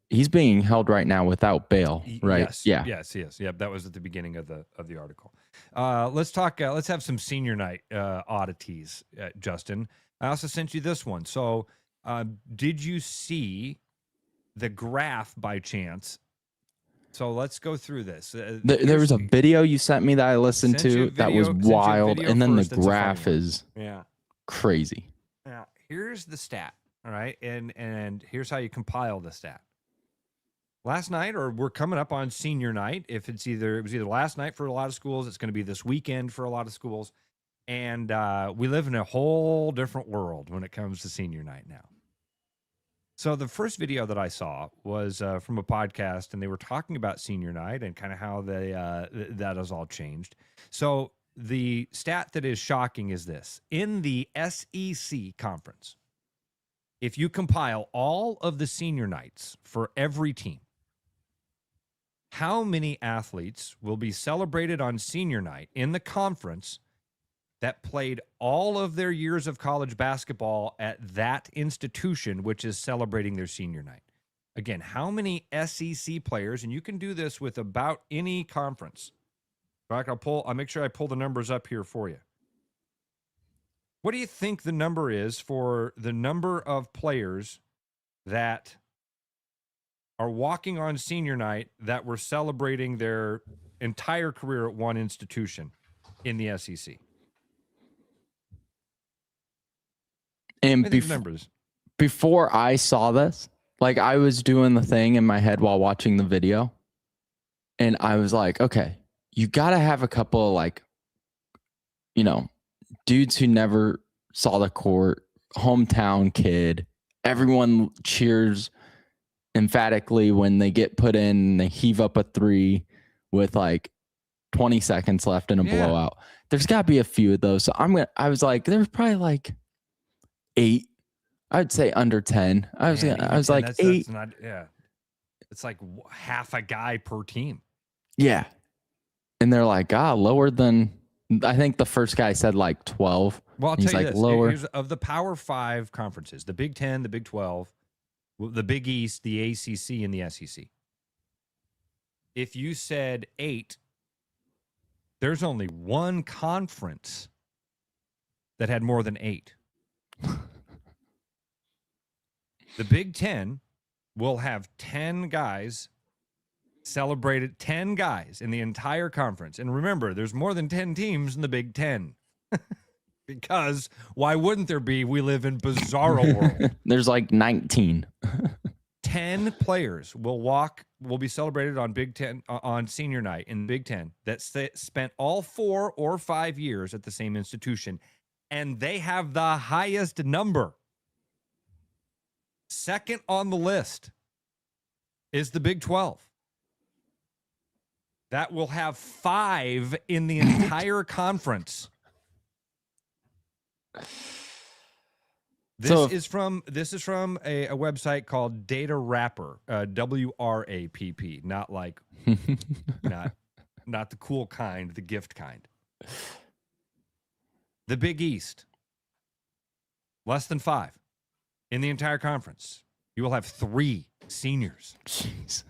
he's being held right now without bail, right? Yes. Yep, that was at the beginning of the article. Let's talk. Let's have some senior night oddities, Justin. I also sent you this one. So, did you see the graph by chance? So let's go through this. There was a video you sent me that I listened to that was wild, and then the graph is crazy. Now, here's the stat, all right, and here's how you compile the stat. Last night, or we're coming up on senior night. If it was either last night for a lot of schools, it's going to be this weekend for a lot of schools, and we live in a whole different world when it comes to senior night now. So the first video that I saw was from a podcast, and they were talking about senior night and kind of how that has all changed. So the stat that is shocking is this: in the SEC conference, if you compile all of the senior nights for every team, how many athletes will be celebrated on senior night in the conference that played all of their years of college basketball at that institution, which is celebrating their senior night? Again, how many SEC players, and you can do this with about any conference. In fact, I'll make sure I pull the numbers up here for you. What do you think the number is for the number of players that are walking on senior night that were celebrating their entire career at one institution in the SEC? And before I saw this, like, I was doing the thing in my head while watching the video, and I was like, okay, you got to have a couple of, like, dudes who never saw the court, hometown kid. Everyone cheers emphatically when they get put in and they heave up a three with like 20 seconds left in a blowout. There's got to be a few of those. So I was like, there's probably like 8. I'd say under 10. I was like 8. It's like half a guy per team. Yeah. And they're like, lower than, I think the first guy said like 12. Well, I'll tell you like this. Lower. Here's, of the Power 5 conferences, the Big 10, the Big 12, the Big East, the ACC, and the SEC. if you said 8, there's only one conference that had more than 8. The Big Ten will have 10 guys celebrated, 10 guys in the entire conference. And remember, there's more than 10 teams in the Big Ten. Because why wouldn't there be? We live in bizarro world. There's like 19. 10 players will be celebrated on Big Ten on senior night in Big Ten that spent all 4 or 5 years at the same institution, and they have the highest number. Second on the list is the Big 12. That will have 5 in the entire conference. This is from a website called Data Wrapper, WRAPP, not like not the cool kind, the gift kind. The Big East, less than 5 in the entire conference. You will have 3 seniors. Jeez.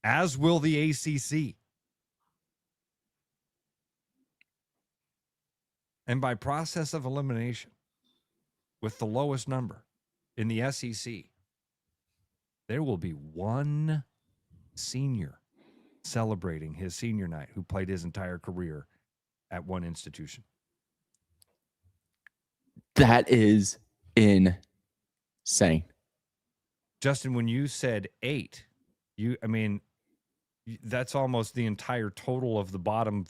As will the ACC. And by process of elimination, with the lowest number in the SEC, there will be one senior celebrating his senior night who played his entire career at one institution. That is insane. Justin, when you said 8, that's almost the entire total of the bottom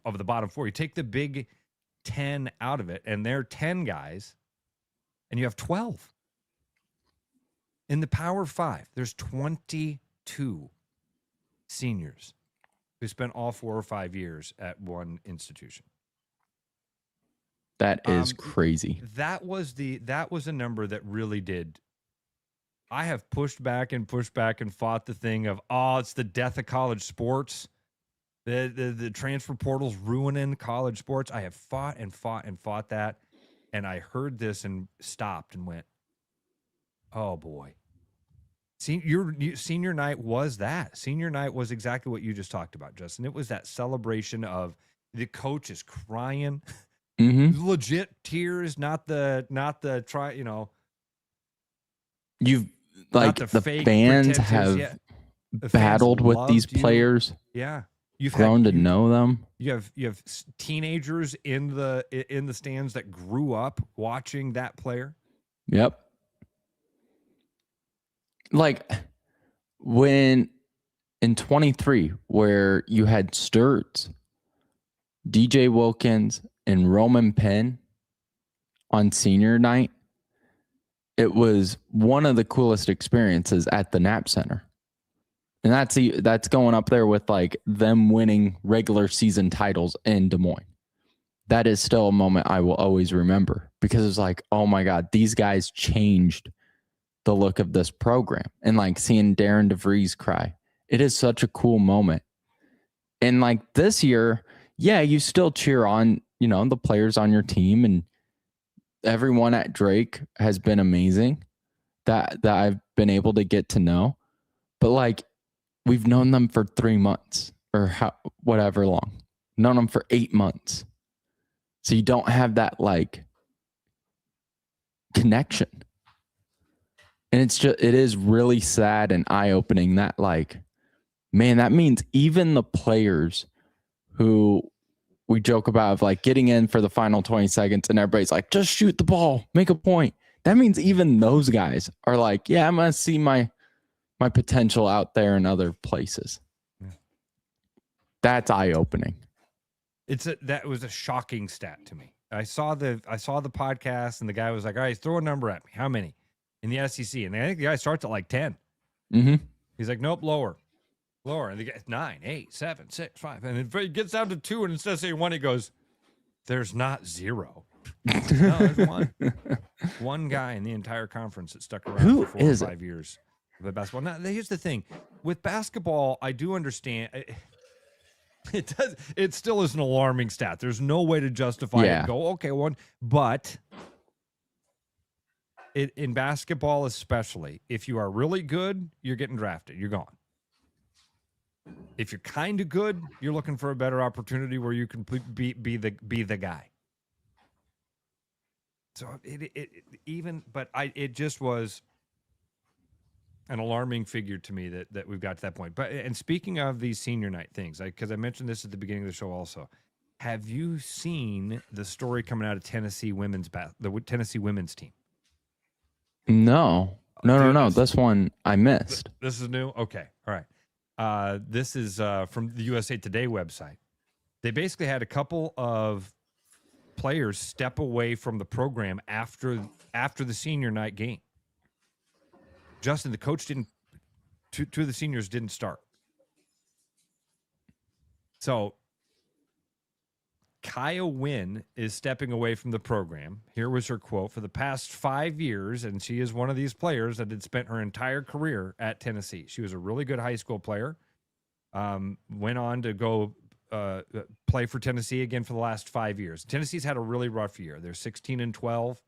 4. You take the Big 10 out of it, and they're 10 guys, and you have 12. In the Power 5, there's 22 seniors who spent all 4 or 5 years at one institution. That is crazy. That was a number that really did. I have pushed back and fought the thing of, it's the death of college sports. The transfer portal's ruining college sports. I have fought that. And I heard this and stopped and went, oh boy. Senior night was that. Senior night was exactly what you just talked about, Justin. It was that celebration of the coach is crying. Mm-hmm. Legit tears, not the try, You've like the fans have battled with these players. Yeah. You've grown to know them. You have teenagers in the stands that grew up watching that player. Yep. Like when in 23, where you had Sturts, DJ Wilkins, and Roman Penn on senior night, it was one of the coolest experiences at the Knapp Center. And that's going up there with like them winning regular season titles in Des Moines. That is still a moment I will always remember because it's like, oh my God, these guys changed the look of this program. And like seeing Darren DeVries cry, it is such a cool moment. And like this year, yeah, you still cheer on, the players on your team, and everyone at Drake has been amazing that I've been able to get to know. But like, we've known them for 3 months or whatever long. Known them for 8 months. So you don't have that like connection. And it is really sad and eye-opening that like, man, that means even the players who we joke about of like getting in for the final 20 seconds and everybody's like, just shoot the ball, make a point. That means even those guys are like, yeah, I'm going to see my potential out there in other places. Yeah. That's eye-opening. That was a shocking stat to me. I saw the podcast and the guy was like, all right, throw a number at me. How many in the SEC? And I think the guy starts at like 10. Mm-hmm. He's like, nope, lower. And the guy 9, 8, 7, 6, 5. And it gets down to 2. And instead of saying 1, he goes, there's not 0. No, there's 1. One guy in the entire conference that stuck around for 4 or 5 years. The basketball. Now, here's the thing with basketball. I do understand it still is an alarming stat. There's no way to justify it and go, okay, 1. But in basketball, especially, if you are really good, you're getting drafted. You're gone. If you're kind of good, you're looking for a better opportunity where you can be the guy. So it just was an alarming figure to me that we've got to that point. But and speaking of these senior night things, because I mentioned this at the beginning of the show also, have you seen the story coming out of Tennessee the Tennessee women's team? No. This one I missed. This is new? Okay. All right. This is from the USA Today website. They basically had a couple of players step away from the program after the senior night game. Justin, the coach two of the seniors didn't start. So Kaya Wynn is stepping away from the program. Here was her quote: "For the past 5 years," and she is one of these players that had spent her entire career at Tennessee. She was a really good high school player. Went on to go play for Tennessee again for the last 5 years. Tennessee's had a really rough year. They're 16-12.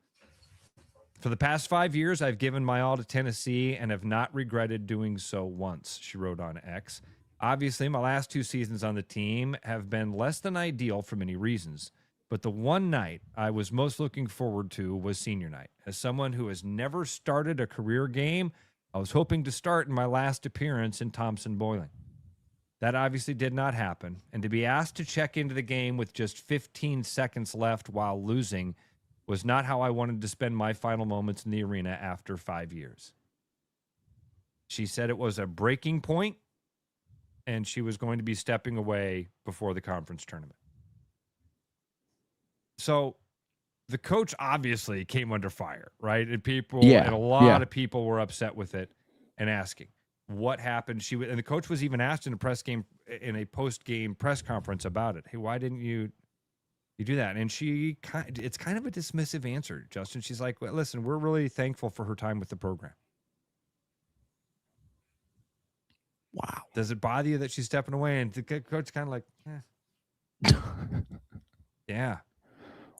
"For the past 5 years, I've given my all to Tennessee and have not regretted doing so once," she wrote on X. "Obviously, my last 2 seasons on the team have been less than ideal for many reasons, but the one night I was most looking forward to was senior night. As someone who has never started a career game, I was hoping to start in my last appearance in Thompson-Boling. That obviously did not happen, and to be asked to check into the game with just 15 seconds left while losing was not how I wanted to spend my final moments in the arena after 5 years." She said it was a breaking point, and she was going to be stepping away before the conference tournament. So the coach obviously came under fire, right? And a lot of people were upset with it and asking what happened. And the coach was even asked in a post-game press conference about it. "Hey, why didn't you do that?" And it's kind of a dismissive answer, Justin. She's like, "Well, listen, we're really thankful for her time with the program." Wow. Does it bother you that she's stepping away? And the coach kind of like, eh. Yeah.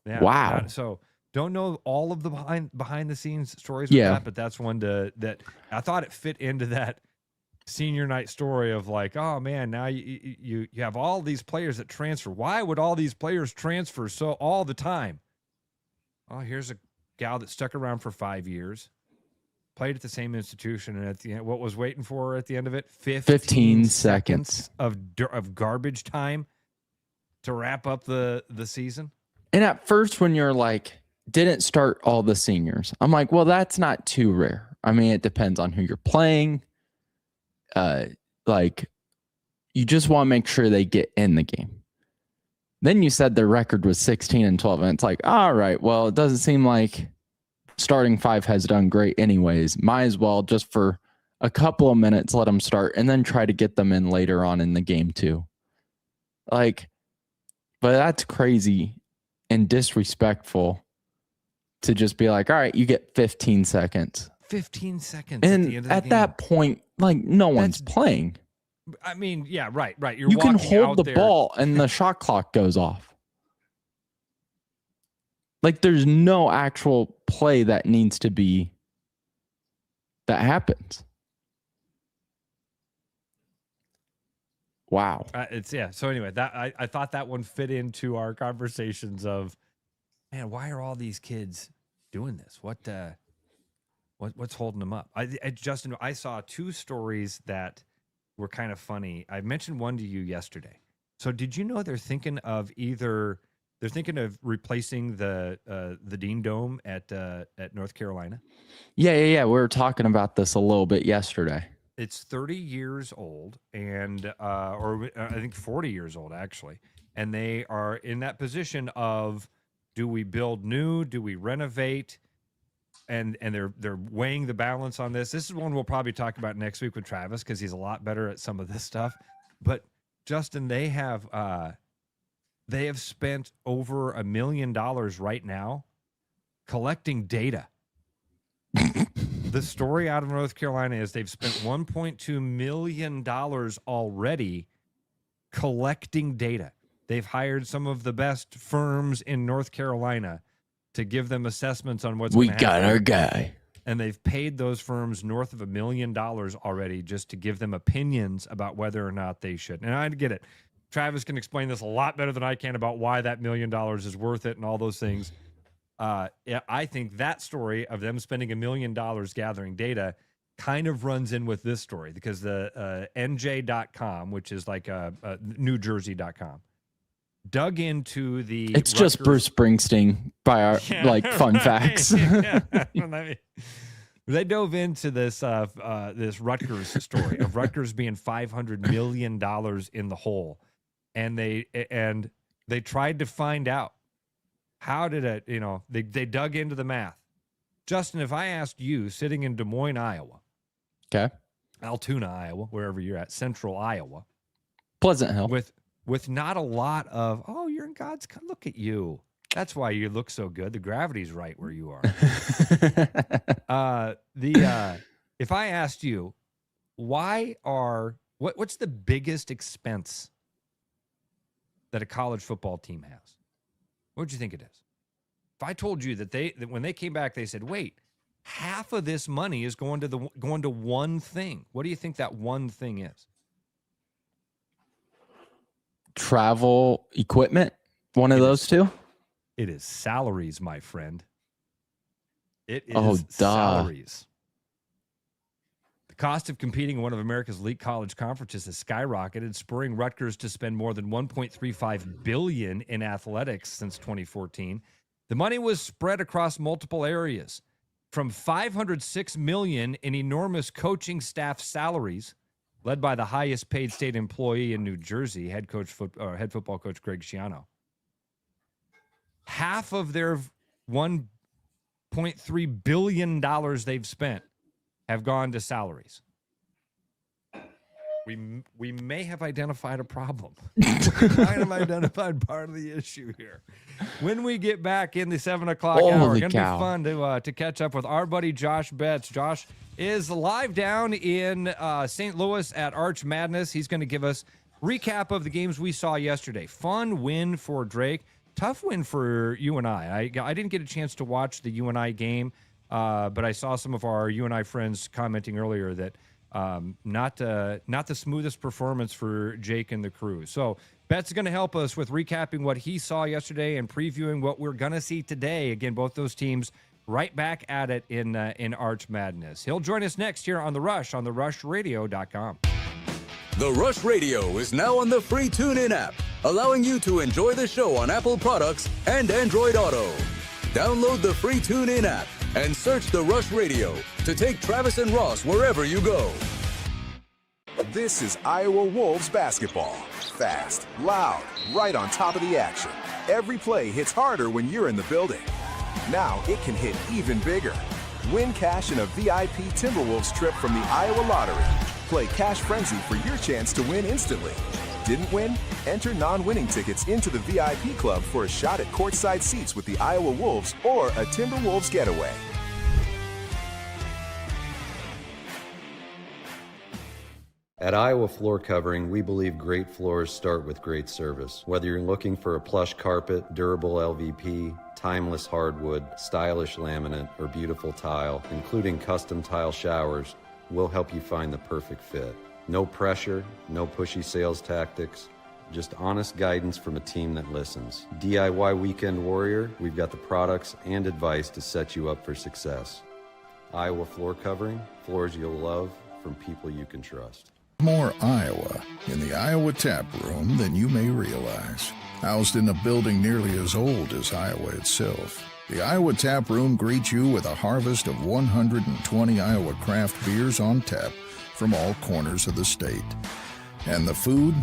Wow. Yeah. So don't know all of the behind the scenes stories with that, but that's one that I thought it fit into that senior night story of like, oh man, now you have all these players that transfer. Why would all these players transfer so all the time? Oh, here's a gal that stuck around for 5 years, played at the same institution, and at the end, what was waiting for her at the end of it? 15 seconds of garbage time to wrap up the season. And at first, when you're like, didn't start all the seniors, I'm like, well, that's not too rare. I mean, it depends on who you're playing. Like, you just want to make sure they get in the game. Then you said their record was 16-12, and it's like, all right, well, it doesn't seem like starting 5 has done great anyways. Might as well just for a couple of minutes let them start and then try to get them in later on in the game too. Like, but that's crazy and disrespectful to just be like, all right, you get 15 seconds. 15 seconds and at the end of the game. That point, like, no one's playing. I mean, yeah, right. You can hold the ball and the shot clock goes off. Like, there's no actual play that happens. Wow. So anyway, that I thought that one fit into our conversations of, man, why are all these kids doing this? What's holding them up? Justin, I saw 2 stories that were kind of funny. I mentioned one to you yesterday. So did you know they're thinking of replacing the Dean Dome at North Carolina? Yeah. We were talking about this a little bit yesterday. It's 30 years old or I think 40 years old actually. And they are in that position of, do we build new? Do we renovate? And they're weighing the balance on this. This is one we'll probably talk about next week with Travis because he's a lot better at some of this stuff. But Justin, they have spent over $1 million right now collecting data. The story out of North Carolina is they've spent $1.2 million already collecting data. They've hired some of the best firms in North Carolina to give them assessments on what's going to happen. We got our guy. and they've paid those firms north of $1 million already just to give them opinions about whether or not they should. And I get it. Travis can explain this a lot better than I can about why that $1 million is worth it and all those things. Yeah, I think that story of them spending $1 million gathering data kind of runs in with this story, because the NJ.com, which is like NewJersey.com, dug into the It's just Bruce Springsteen by our fun facts. They dove into this this Rutgers story of Rutgers being $500 million in the hole, and they tried to find out how did it. They dug into the math. Justin, if I asked you, sitting in Des Moines, Iowa, okay, Altoona, Iowa, wherever you're at, Central Iowa, Pleasant Hill, with not a lot of, oh, you're in God's, look at you. That's why you look so good. The gravity's right where you are. If I asked you, what's the biggest expense that a college football team has? What would you think it is? If I told you that when they came back, they said, wait, half of this money is going to one thing. What do you think that one thing is? Travel equipment, one of those two? It is salaries, my friend. It is salaries. The cost of competing in one of America's elite college conferences has skyrocketed, spurring Rutgers to spend more than $1.35 billion in athletics since 2014. The money was spread across multiple areas, from $506 million in enormous coaching staff salaries, led by the highest paid state employee in New Jersey, head football coach Greg Schiano. Half of their $1.3 billion they've spent have gone to salaries. We may have identified a problem. We might have identified part of the issue here. When we get back in the 7 o'clock hour, it's going to be fun to catch up with our buddy Josh Betts. Josh is live down in St. Louis at Arch Madness. He's going to give us recap of the games we saw yesterday. Fun win for Drake. Tough win for UNI. I didn't get a chance to watch the UNI game, but I saw some of our UNI friends commenting earlier that not the smoothest performance for Jake and the crew. So Betts is going to help us with recapping what he saw yesterday and previewing what we're going to see today. Again, both those teams right back at it in Arch Madness. He'll join us next here on The Rush on TheRushRadio.com. The Rush Radio is now on the free TuneIn app, allowing you to enjoy the show on Apple products and Android Auto. Download the free TuneIn app and search The Rush Radio to take Travis and Ross wherever you go. This is Iowa Wolves basketball. Fast, loud, right on top of the action. Every play hits harder when you're in the building. Now it can hit even bigger. Win cash in a VIP Timberwolves trip from the Iowa Lottery. Play Cash Frenzy for your chance to win instantly. Didn't win? Enter non-winning tickets into the VIP club for a shot at courtside seats with the Iowa Wolves or a Timberwolves getaway. At Iowa Floor Covering, we believe great floors start with great service. Whether you're looking for a plush carpet, durable LVP, timeless hardwood, stylish laminate, or beautiful tile, including custom tile showers, we'll help you find the perfect fit. No pressure, no pushy sales tactics, just honest guidance from a team that listens. DIY Weekend Warrior, we've got the products and advice to set you up for success. Iowa Floor Covering, floors you'll love from people you can trust. More Iowa in the Iowa Tap Room than you may realize. Housed in a building nearly as old as Iowa itself, the Iowa Tap Room greets you with a harvest of 120 Iowa craft beers on tap from all corners of the state. And the food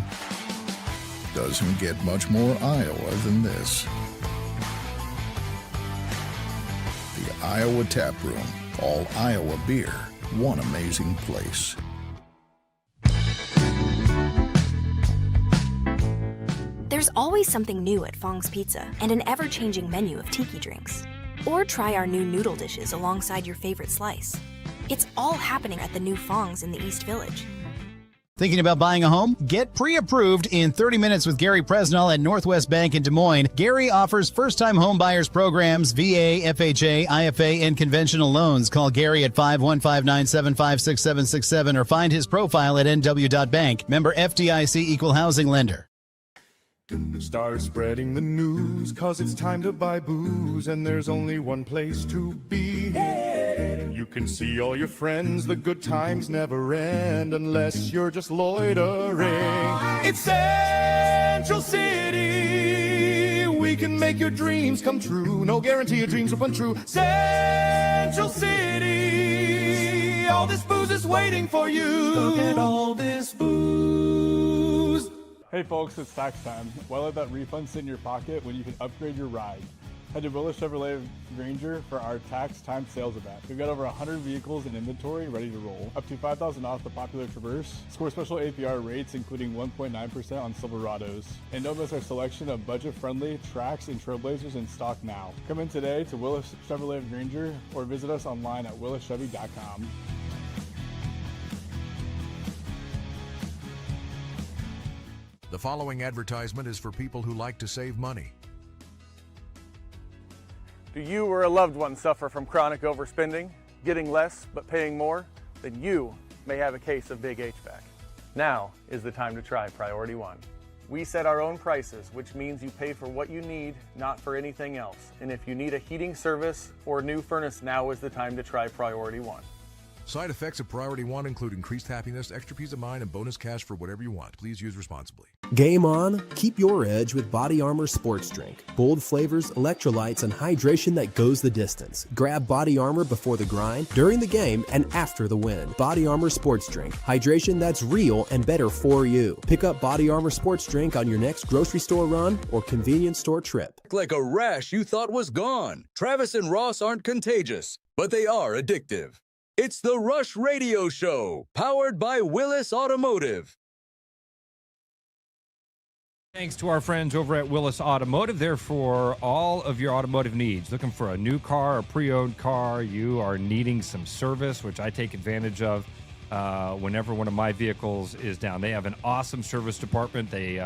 doesn't get much more Iowa than this. The Iowa Tap Room, all Iowa beer, one amazing place. There's always something new at Fong's Pizza and an ever-changing menu of tiki drinks. Or try our new noodle dishes alongside your favorite slice. It's all happening at the new Fong's in the East Village. Thinking about buying a home? Get pre-approved in 30 minutes with Gary Presnell at Northwest Bank in Des Moines. Gary offers first-time home buyers programs, VA, FHA, IFA, and conventional loans. Call Gary at 515-975-6767 or find his profile at nw.bank. Member FDIC Equal Housing Lender. Start spreading the news, cause it's time to buy booze, and there's only one place to be. You can see all your friends, the good times never end, unless you're just loitering. It's Central City, we can make your dreams come true. No guarantee your dreams will come true. Central City, all this booze is waiting for you. Look at all this booze. Hey folks, it's tax time. Why let that refund sit in your pocket when you can upgrade your ride? Head to Willis Chevrolet Granger for our tax time sales event. We've got over 100 vehicles in inventory ready to roll. Up to $5,000 off the popular Traverse. Score special APR rates including 1.9% on Silverados. And don't miss our selection of budget-friendly Trax and Trailblazers in stock now. Come in today to Willis Chevrolet Granger or visit us online at willischevy.com. The following advertisement is for people who like to save money. Do you or a loved one suffer from chronic overspending, getting less but paying more? Then you may have a case of big HVAC. Now is the time to try Priority One. We set our own prices, which means you pay for what you need, not for anything else. And if you need a heating service or a new furnace, now is the time to try Priority One. Side effects of Priority One include increased happiness, extra peace of mind, and bonus cash for whatever you want. Please use responsibly. Game on, keep your edge with Body Armor Sports Drink. Bold flavors, electrolytes, and hydration that goes the distance. Grab Body Armor before the grind, during the game, and after the win. Body Armor Sports Drink. Hydration that's real and better for you. Pick up Body Armor Sports Drink on your next grocery store run or convenience store trip. Like a rash you thought was gone. Travis and Ross aren't contagious, but they are addictive. It's the Rush Radio Show, powered by Willis Automotive. Thanks to our friends over at Willis Automotive. They're for all of your automotive needs. Looking for a new car, a pre-owned car, you are needing some service, which I take advantage of whenever one of my vehicles is down. They have an awesome service department. They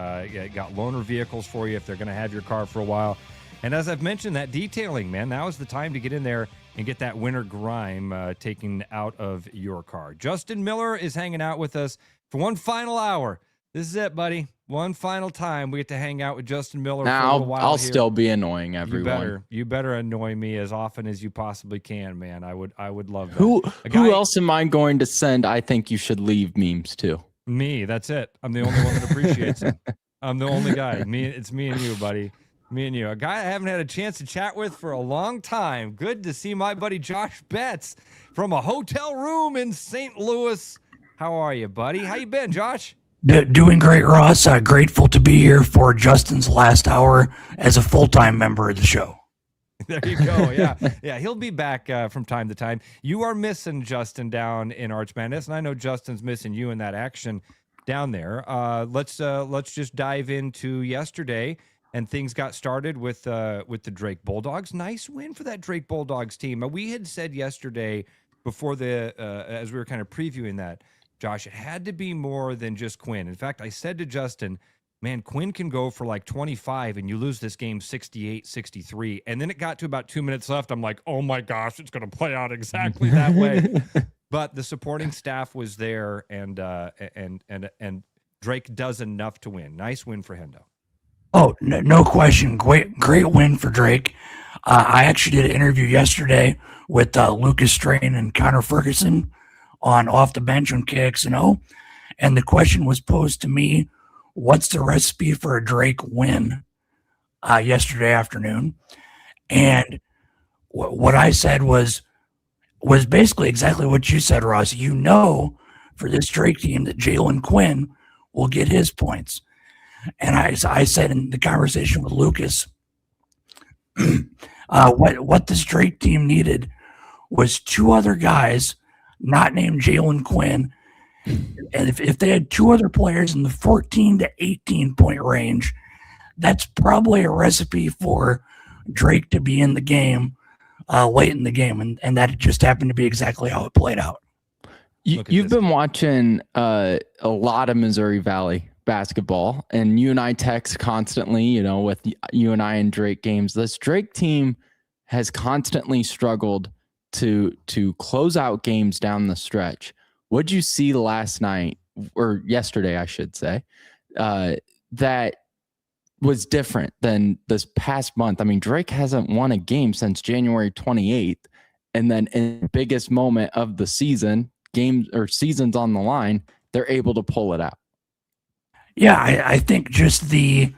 got loaner vehicles for you if they're going to have your car for a while. And as I've mentioned, that detailing, man, now is the time to get in there and get that winter grime taken out of your car. Justin Miller is hanging out with us for one final hour. This is it, buddy. One final time we get to hang out with Justin Miller for a little while. I'll here. still be annoying everyone. You better annoy me as often as you possibly can, man. I would love that. Who else am I going to send I think you should leave memes to? Me, that's it. I'm the only one that appreciates it. I'm the only guy. It's me and you, buddy. Me and you, a guy I haven't had a chance to chat with for a long time. Good to see my buddy Josh Betts from a hotel room in St. Louis. How are you, buddy? How you been, Josh? Doing great, Ross. Grateful to be here for Justin's last hour as a full-time member of the show. There you go. Yeah, yeah. He'll be back from time to time. You are missing Justin down in Arch Madness, and I know Justin's missing you in that action down there. Let's just dive into yesterday. And things got started with the Drake Bulldogs. Nice win for that Drake Bulldogs team. We had said yesterday before as we were kind of previewing that, Josh, it had to be more than just Quinn. In fact, I said to Justin, man, Quinn can go for like 25 and you lose this game 68-63. And then it got to about 2 minutes left. I'm like, oh my gosh, it's going to play out exactly that way. But the supporting staff was there, and Drake does enough to win. Nice win for Hendo. Oh, no question. Great win for Drake. I actually did an interview yesterday with Lucas Strain and Connor Ferguson on Off the Bench on KXNO. And the question was posed to me, what's the recipe for a Drake win yesterday afternoon? And what I said was basically exactly what you said, Ross. You know, for this Drake team that Jalen Quinn will get his points. And I said in the conversation with Lucas, what this Drake team needed was two other guys not named Jalen Quinn. And if they had two other players in the 14 to 18 point range, that's probably a recipe for Drake to be in the game late in the game. And that just happened to be exactly how it played out. You've been watching a lot of Missouri Valley basketball, and you and I text constantly, with you and I and Drake games. This Drake team has constantly struggled to close out games down the stretch. What'd you see last night, or yesterday, I should say, that was different than this past month? I mean, Drake hasn't won a game since January 28th, and then in the biggest moment of the season, games or seasons on the line, they're able to pull it out. Yeah, I think just I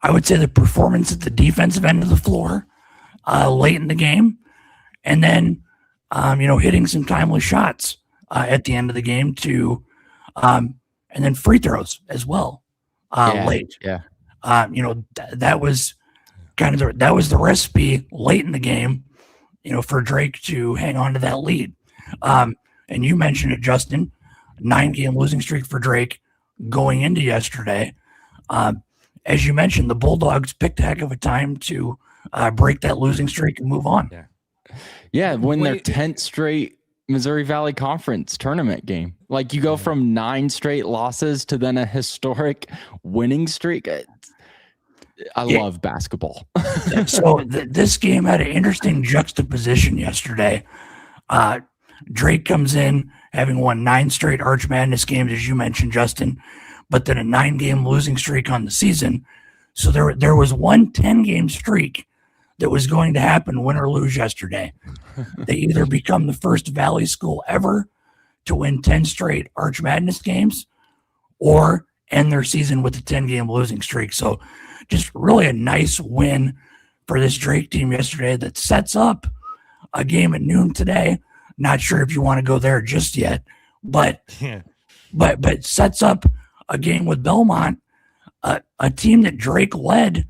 would say the performance at the defensive end of the floor late in the game, and then, hitting some timely shots at the end of the game and then free throws as well late. Yeah. That was that was the recipe late in the game, for Drake to hang on to that lead. And you mentioned it, Justin, 9-game losing streak for Drake going into yesterday. As you mentioned, the Bulldogs picked a heck of a time to break that losing streak and move on. Yeah, win their 10th straight Missouri Valley Conference tournament game. Like, you go from 9 straight losses to then a historic winning streak. I love basketball. So this game had an interesting juxtaposition yesterday. Drake comes in having won 9 straight Arch Madness games, as you mentioned, Justin, but then a 9-game losing streak on the season. So there was one 10-game streak that was going to happen, win or lose yesterday. They either become the first Valley school ever to win 10 straight Arch Madness games or end their season with a 10-game losing streak. So just really a nice win for this Drake team yesterday that sets up a game at noon today. Not sure if you want to go there just yet, but sets up a game with Belmont, a team that Drake led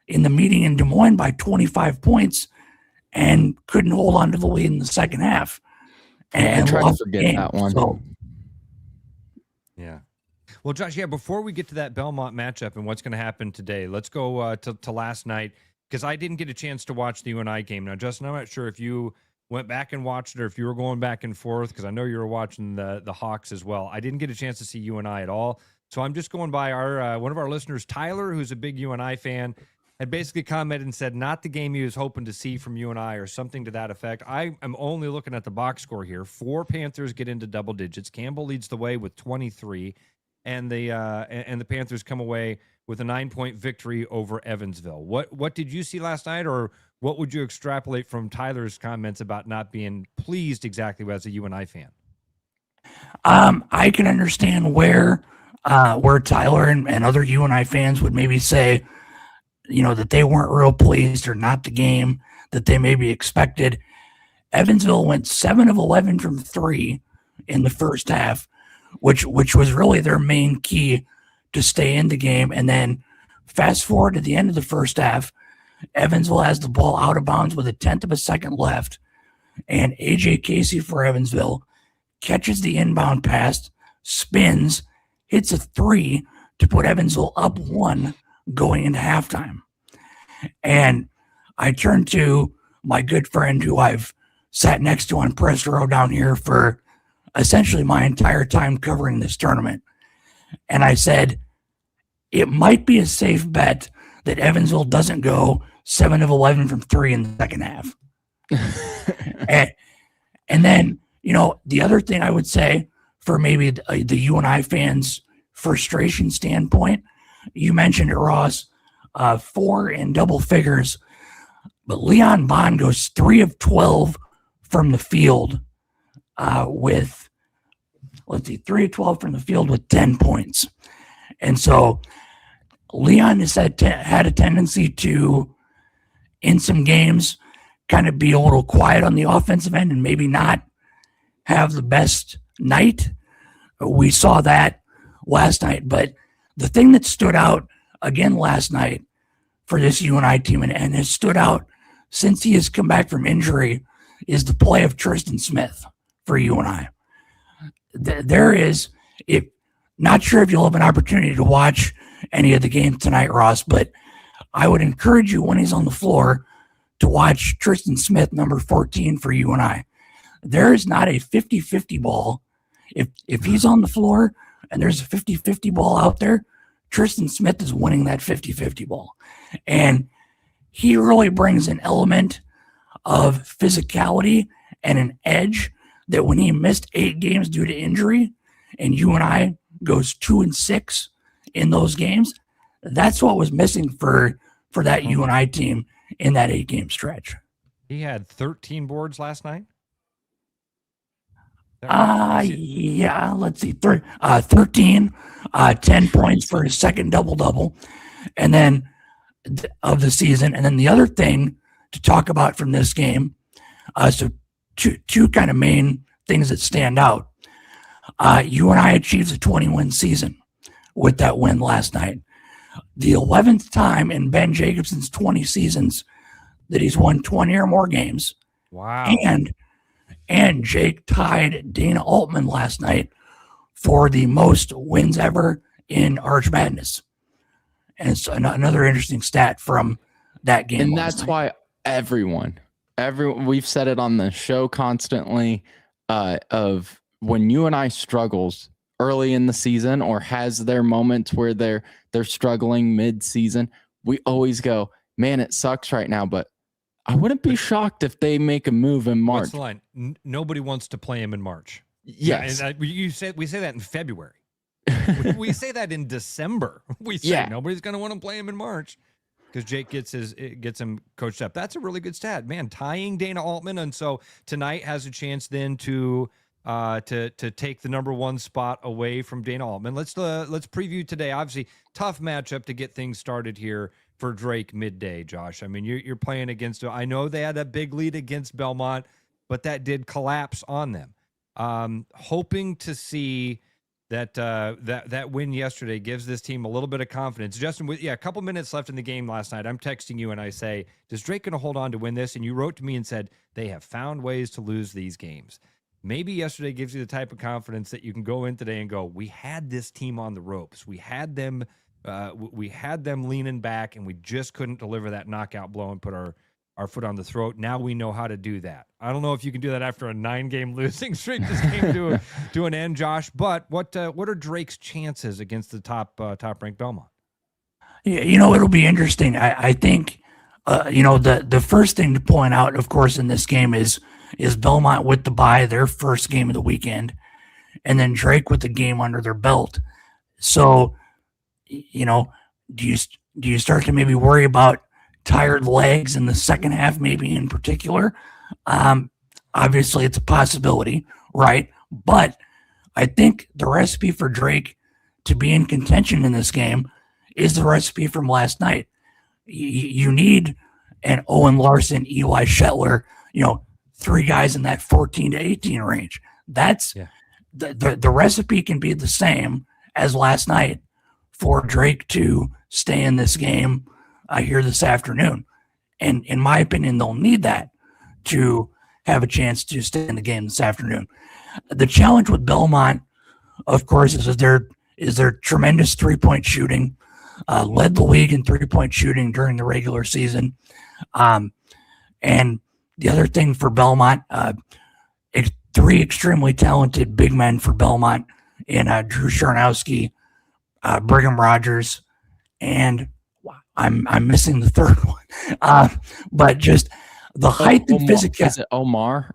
in the meeting in Des Moines by 25 points and couldn't hold on to the lead in the second half. And try to forget that one. So, yeah. Well, Josh, before we get to that Belmont matchup and what's going to happen today, let's go to last night, because I didn't get a chance to watch the UNI game. Now, Justin, I'm not sure if you went back and watched it or if you were going back and forth, because I know you were watching the Hawks as well. I didn't get a chance to see UNI at all. So I'm just going by our one of our listeners, Tyler, who's a big UNI fan, had basically commented and said not the game he was hoping to see from UNI or something to that effect. I am only looking at the box score here. 4 Panthers get into double digits. Campbell leads the way with 23, and the Panthers come away with a 9-point victory over Evansville. What did you see last night, or what would you extrapolate from Tyler's comments about not being pleased exactly as a UNI fan? I can understand where Tyler and other UNI fans would maybe say, that they weren't real pleased or not the game that they maybe expected. Evansville went 7 of 11 from 3 in the first half, which was really their main key to stay in the game. And then fast forward to the end of the first half, Evansville has the ball out of bounds with 1/10 of a second left, and A.J. Casey for Evansville catches the inbound pass, spins, hits a 3 to put Evansville up 1 going into halftime. And I turned to my good friend who I've sat next to on press row down here for essentially my entire time covering this tournament. And I said, it might be a safe bet that Evansville doesn't go 7 of 11 from 3 in the second half. and then, the other thing I would say for maybe the UNI fans' frustration standpoint, you mentioned it, Ross, 4 in double figures, but Leon Bond goes 3 of 12 from the field with 3 of 12 from the field with 10 points. And so Leon has had a tendency to, in some games, kind of be a little quiet on the offensive end and maybe not have the best night. We saw that last night, but the thing that stood out again last night for this UNI team and has stood out since he has come back from injury is the play of Tristan Smith for UNI. There is, not sure if you'll have an opportunity to watch any of the games tonight, Ross, but I would encourage you when he's on the floor to watch Tristan Smith, number 14 for UNI. There is not a 50-50 ball If he's on the floor and there's a 50-50 ball out there, Tristan Smith is winning that 50-50 ball. And he really brings an element of physicality and an edge that when he missed 8 games due to injury and UNI goes 2-6 in those games, that's what was missing for that UNI team in that 8-game stretch. He had 13 boards last night. Yeah, let's see. 13, 10 points for his second double-double, and then of the season. And then the other thing to talk about from this game, so two kind of main things that stand out. UNI achieves a 20-win season with that win last night. The 11th time in Ben Jacobson's 20 seasons that he's won 20 or more games. Wow. And Jake tied Dana Altman last night for the most wins ever in Arch Madness. And it's another interesting stat from that game. And that's why everyone, we've said it on the show constantly, of when UNI struggles early in the season or has their moments where they're struggling mid-season, we always go, man, it sucks right now, but I wouldn't be shocked if they make a move in March. What's the line? Nobody wants to play him in March. Yes. Yeah, and we say that in February. we say that in December. We say nobody's going to want to play him in March because Jake gets him coached up. That's a really good stat, man. Tying Dana Altman, and so tonight has a chance then to take the number 1 spot away from Dana Altman. Let's preview today. Obviously, tough matchup to get things started here for Drake midday, Josh. I mean, you're playing against. I know they had a big lead against Belmont, but that did collapse on them. Hoping to see that win yesterday gives this team a little bit of confidence. Justin, a couple minutes left in the game last night. I'm texting you and I say, "Does Drake going to hold on to win this?" And you wrote to me and said they have found ways to lose these games. Maybe yesterday gives you the type of confidence that you can go in today and go, "We had this team on the ropes. We had them." We had them leaning back, and we just couldn't deliver that knockout blow and put our foot on the throat. Now we know how to do that. I don't know if you can do that after a 9-game losing streak just came to an end, Josh. But what are Drake's chances against the top-ranked Belmont? Yeah, it'll be interesting. I think the first thing to point out, of course, in this game is Belmont with the bye, their first game of the weekend, and then Drake with the game under their belt. So, do you start to maybe worry about tired legs in the second half, maybe in particular? Obviously, it's a possibility, right? But I think the recipe for Drake to be in contention in this game is the recipe from last night. You need an Owen Larson, Eli Shetler, 3 guys in that 14 to 18 range. That's the recipe can be the same as last night for Drake to stay in this game here this afternoon. And in my opinion, they'll need that to have a chance to stay in the game this afternoon. The challenge with Belmont, of course, is their tremendous 3-point shooting, led the league in 3-point shooting during the regular season. And the other thing for Belmont, 3 extremely talented big men for Belmont in Drew Sharnowski, Brigham Rogers, and I'm missing the third one. But just the height and physicality. Is it Omar?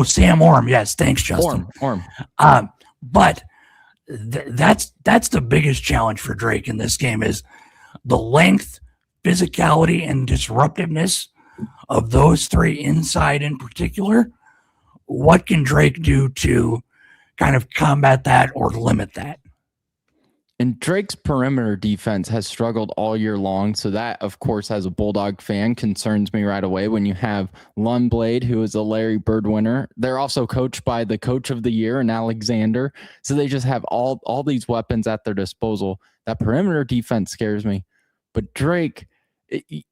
Sam Orm. Yes, thanks, Justin. Orm. But that's the biggest challenge for Drake in this game is the length, physicality, and disruptiveness of those 3 inside in particular. What can Drake do to kind of combat that or limit that? And Drake's perimeter defense has struggled all year long. So that, of course, as a Bulldog fan, concerns me right away when you have Lundblade, who is a Larry Bird winner. They're also coached by the coach of the year in Alexander. So they just have all these weapons at their disposal. That perimeter defense scares me. But Drake,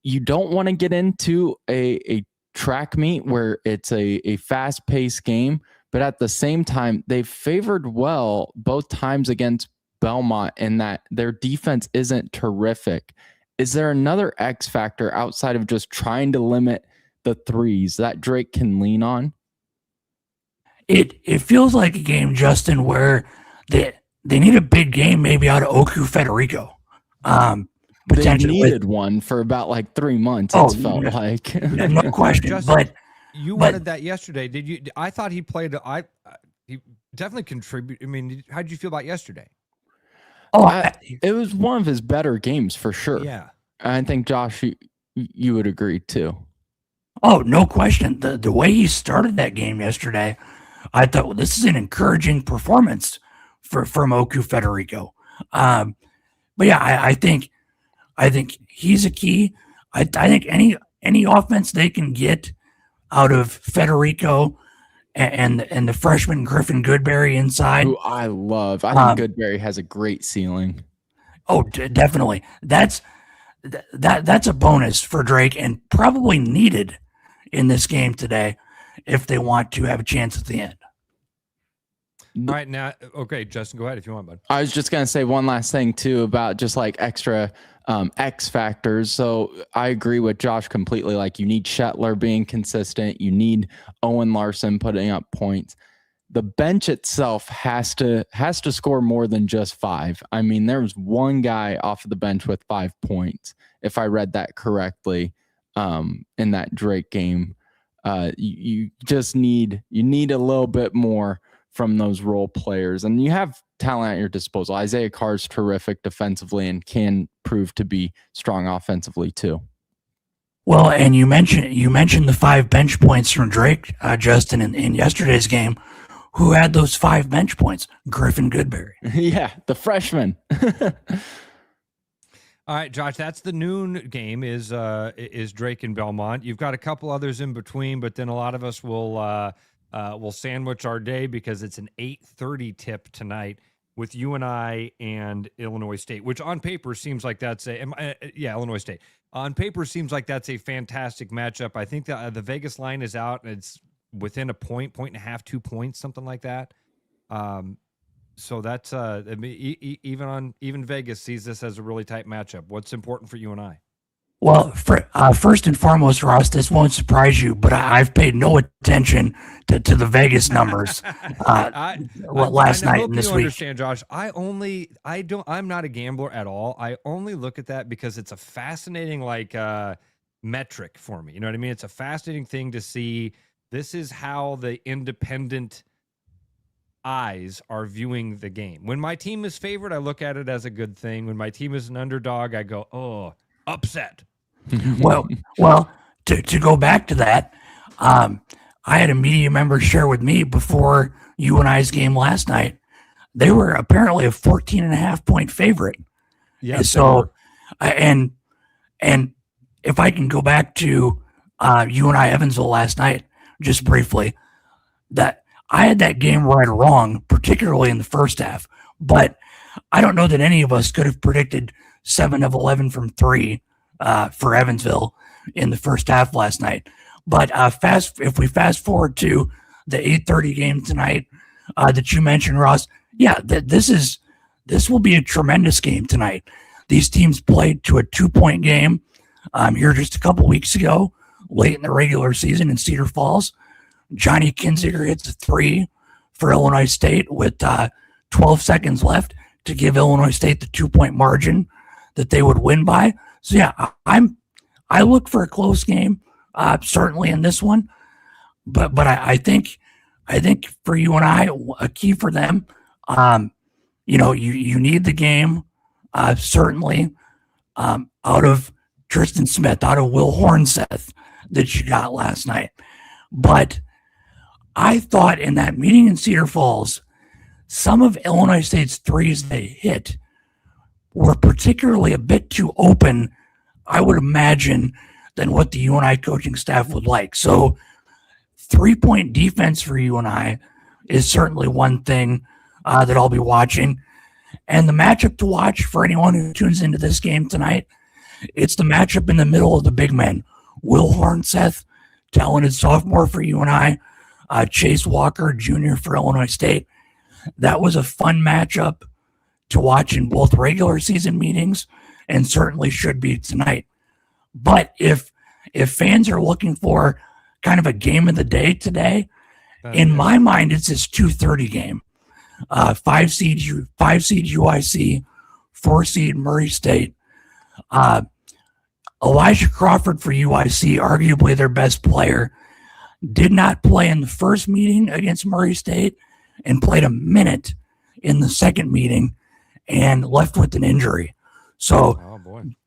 you don't want to get into a track meet where it's a fast-paced game. But at the same time, they've favored well both times against Belmont in that their defense isn't terrific. Is there another X factor outside of just trying to limit the threes that Drake can lean on? It feels like a game, Justin, where they need a big game maybe out of Oku Federico. They Potentially needed one for about like 3 months. Oh, It's felt no- like. no question. Justin, But you but- wanted that yesterday. Did you? I thought he played. He definitely contributed. I mean, how did you feel about yesterday? It was one of his better games for sure. Yeah. I think Josh, you would agree too. Oh, no question. The way he started that game yesterday, I thought, well, this is an encouraging performance from Oku Federico. But yeah, I think he's a key. I think any offense they can get out of Federico and the freshman Griffin Goodberry inside, Who I love. I think Goodberry has a great ceiling. Oh, definitely. That's a bonus for Drake and probably needed in this game today if they want to have a chance at the end. All right, now, okay, Justin, go ahead if you want, bud. I was just going to say one last thing too about just like extra X factors. So I agree with Josh completely. Like you need Shetler being consistent. You need Owen Larson putting up points. The bench itself has to score more than just 5. I mean, there was one guy off of the bench with 5 points, if I read that correctly, in that Drake game. You just need a little bit more from those role players, and you have talent at your disposal. Isaiah Carr's terrific defensively and can prove to be strong offensively too. Well, and you mentioned the 5 bench points from Drake, Justin, in yesterday's game. Who had those 5 bench points? Griffin Goodberry. Yeah, the freshman. All right, Josh, that's the noon game is Drake and Belmont. You've got a couple others in between, but then a lot of us will sandwich our day because it's an 8:30 tip tonight with UNI and Illinois State, which on paper seems like that's Illinois State. On paper seems like that's a fantastic matchup. I think the Vegas line is out and it's within a point and a half, 2 points, something like that. So that's even Vegas sees this as a really tight matchup. What's important for UNI? Well, first and foremost, Ross, this won't surprise you, but I've paid no attention to the Vegas numbers last night and this you week. Understand, Josh? I'm not a gambler at all. I only look at that because it's a fascinating metric for me. You know what I mean? It's a fascinating thing to see. This is how the independent eyes are viewing the game. When my team is favored, I look at it as a good thing. When my team is an underdog, I go, oh, upset. Well, to go back to that, I had a media member share with me before UNI's game last night. They were apparently a 14.5 point favorite. Yeah. So, and if I can go back to UNI Evansville last night, just briefly, that I had that game right or wrong, particularly in the first half. But I don't know that any of us could have predicted 7 of 11 from 3 for Evansville in the first half last night. But if we fast forward to the 8:30 game tonight that you mentioned, Ross, yeah, this will be a tremendous game tonight. These teams played to a 2-point game here just a couple weeks ago, late in the regular season in Cedar Falls. Johnny Kinziger hits a 3 for Illinois State with 12 seconds left to give Illinois State the 2-point margin that they would win by. So yeah, I look for a close game, certainly in this one, but I think for UNI, a key for them, you need the game, certainly, out of Tristan Smith, out of Will Hornseth that you got last night. But I thought in that meeting in Cedar Falls, some of Illinois State's threes they hit were particularly a bit too open, I would imagine, than what the UNI coaching staff would like. So 3-point defense for UNI is certainly one thing that I'll be watching. And the matchup to watch for anyone who tunes into this game tonight, it's the matchup in the middle of the big men. Will Hornseth, talented sophomore for UNI, Chase Walker, junior for Illinois State. That was a fun matchup to watch in both regular season meetings and certainly should be tonight. But if fans are looking for kind of a game of the day today, In my mind, it's this 2:30 game. 5 seed UIC, 4 seed Murray State. Elijah Crawford for UIC, arguably their best player, did not play in the first meeting against Murray State and played a minute in the second meeting and left with an injury. So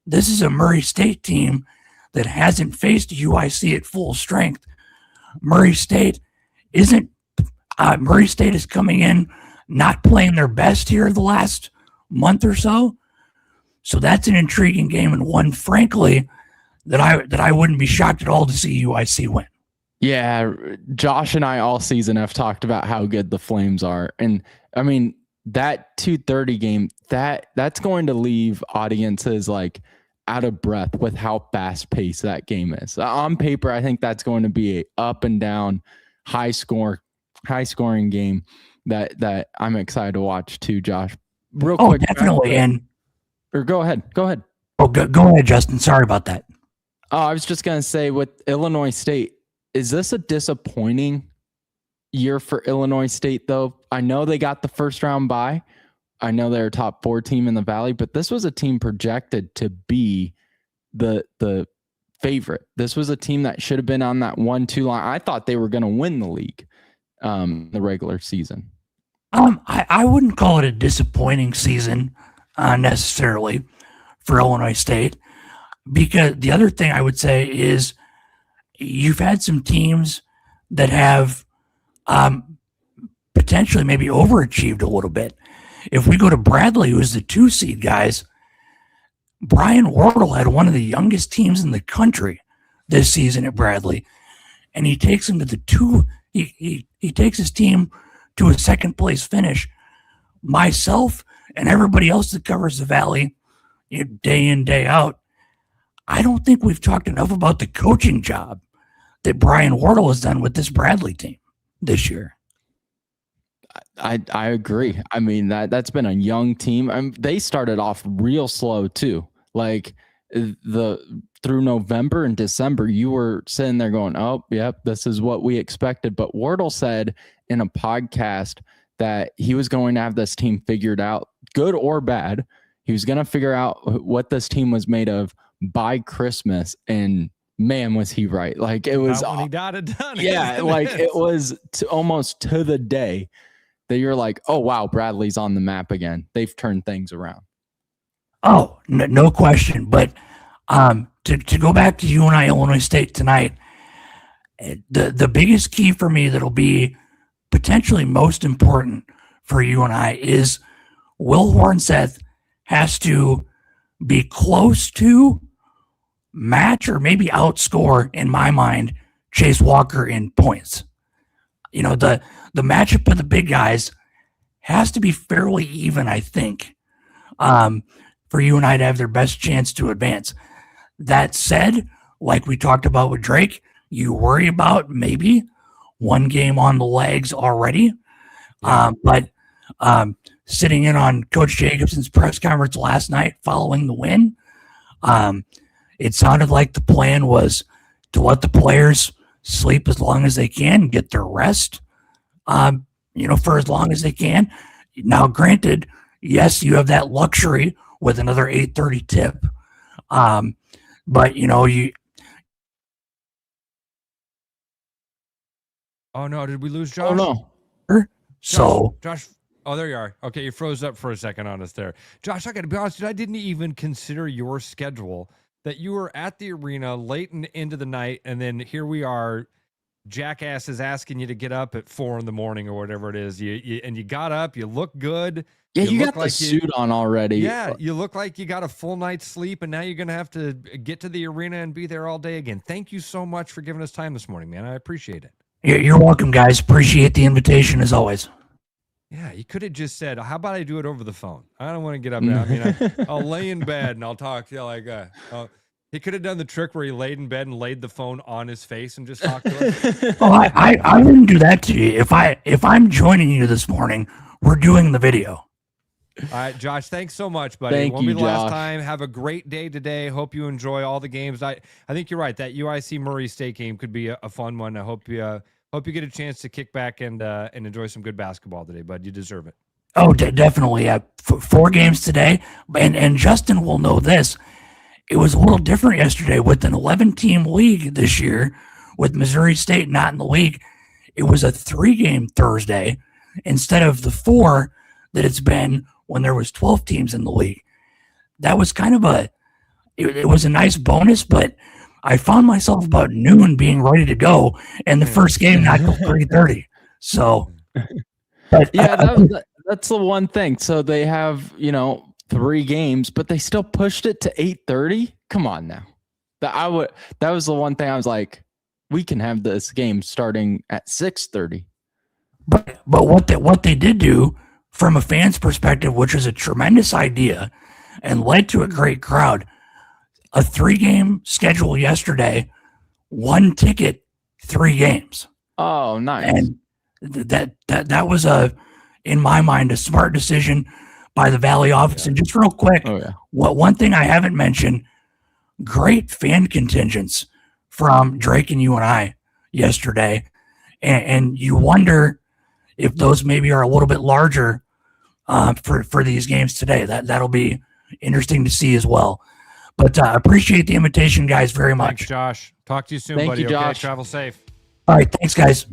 this is a Murray State team that hasn't faced UIC at full strength. Murray State is coming in not playing their best here the last month or so. So that's an intriguing game, and one, frankly, that I wouldn't be shocked at all to see UIC win. Yeah, Josh and I all season have talked about how good the Flames are. And I mean, that 2:30 game, that's going to leave audiences like out of breath with how fast paced that game is. On paper, I think that's going to be a up and down, high scoring game that I'm excited to watch too, Josh. Real quick. Definitely. Or go ahead. Oh, go ahead, Justin. Sorry about that. Oh, I was just going to say, with Illinois State, is this a disappointing year for Illinois State, though? I know they got the first round bye. I know they're a top 4 team in the Valley, but this was a team projected to be the favorite. This was a team that should have been on that 1-2 line. I thought they were going to win the league, the regular season. I wouldn't call it a disappointing season necessarily for Illinois State, because the other thing I would say is you've had some teams that have potentially maybe overachieved a little bit. If we go to Bradley, who's the 2 seed, guys, Brian Wardle had one of the youngest teams in the country this season at Bradley, and he takes him to the 2. He takes his team to a second place finish. Myself and everybody else that covers the Valley, day in, day out, I don't think we've talked enough about the coaching job that Brian Wardle has done with this Bradley team this year. I agree. I mean, that's been a young team. They started off real slow too. Like through November and December, you were sitting there going, "Oh, yep, this is what we expected." But Wardle said in a podcast that he was going to have this team figured out, good or bad. He was going to figure out what this team was made of by Christmas, and man, was he right. Like, it was when he got it done. Yeah, like it was almost to the day that you're like, oh wow, Bradley's on the map again. They've turned things around. Oh, no question. But to go back to UNI Illinois State tonight, the biggest key for me that'll be potentially most important for UNI is Will Hornseth has to be close to match or maybe outscore, in my mind, Chase Walker in points. You know, the matchup of the big guys has to be fairly even, I think, for UNI to have their best chance to advance. That said, like we talked about with Drake, you worry about maybe one game on the legs already. But sitting in on Coach Jacobson's press conference last night following the win, it sounded like the plan was to let the players sleep as long as they can, get their rest, for as long as they can. Now, granted, yes, you have that luxury with another 8:30 tip. But, you... Oh, no. Did we lose Josh? Oh, no. So... Josh, oh, there you are. Okay, you froze up for a second on us there. Josh, I got to be honest, dude, I didn't even consider your schedule, that you were at the arena late into the night, and then here we are, jackass is asking you to get up at 4 a.m. or whatever it is. You got up, you look good. Yeah, you got the suit on already. Yeah, you look like you got a full night's sleep, and now you're going to have to get to the arena and be there all day again. Thank you so much for giving us time this morning, man. I appreciate it. You're welcome, guys. Appreciate the invitation as always. Yeah, you could have just said, how about I do it over the phone? I don't want to get up now. I mean, I'll lay in bed and I'll talk to you like he could have done the trick where he laid in bed and laid the phone on his face and just talked to us. Oh, I wouldn't do that to you. If I'm joining you this morning, we're doing the video. All right, Josh, thanks so much, buddy. Thank Won't you, be the last Josh. time. Have a great day today. Hope you enjoy all the games. I think you're right. That UIC Murray State game could be a fun one. I hope hope you get a chance to kick back and enjoy some good basketball today, bud. You deserve it. Oh, definitely. 4 games today. And Justin will know this. It was a little different yesterday with an 11-team league this year with Missouri State not in the league. It was a 3-game Thursday instead of the 4 that it's been when there was 12 teams in the league. That was kind of it was a nice bonus, but I found myself about noon being ready to go, and the first game not till 3:30. So, but, yeah, that's the one thing. So they have 3 games, but they still pushed it to 8:30. Come on now. That was the one thing I was like, we can have this game starting at 6:30. But what they did do from a fan's perspective, which was a tremendous idea and led to a great crowd, a 3-game schedule yesterday, 1 ticket, 3 games. Oh, nice. And that was in my mind, a smart decision by the Valley office. And just real quick, one thing I haven't mentioned, great fan contingents from Drake and you and I yesterday. And you wonder if those maybe are a little bit larger for these games today. That'll be interesting to see as well. But appreciate the invitation, guys, very much. Thanks, Josh. Talk to you soon, Thank buddy. you, Josh. Okay, travel safe. All right, thanks, guys.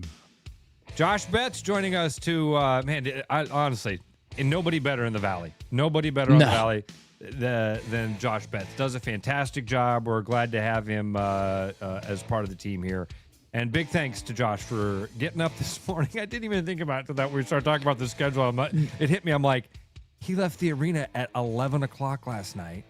Josh Betts joining us to, honestly, and nobody better in the Valley. Nobody better in the Valley than Josh Betts. Does a fantastic job. We're glad to have him as part of the team here. And big thanks to Josh for getting up this morning. I didn't even think about it until we started talking about the schedule. It hit me. I'm like, he left the arena at 11 o'clock last night.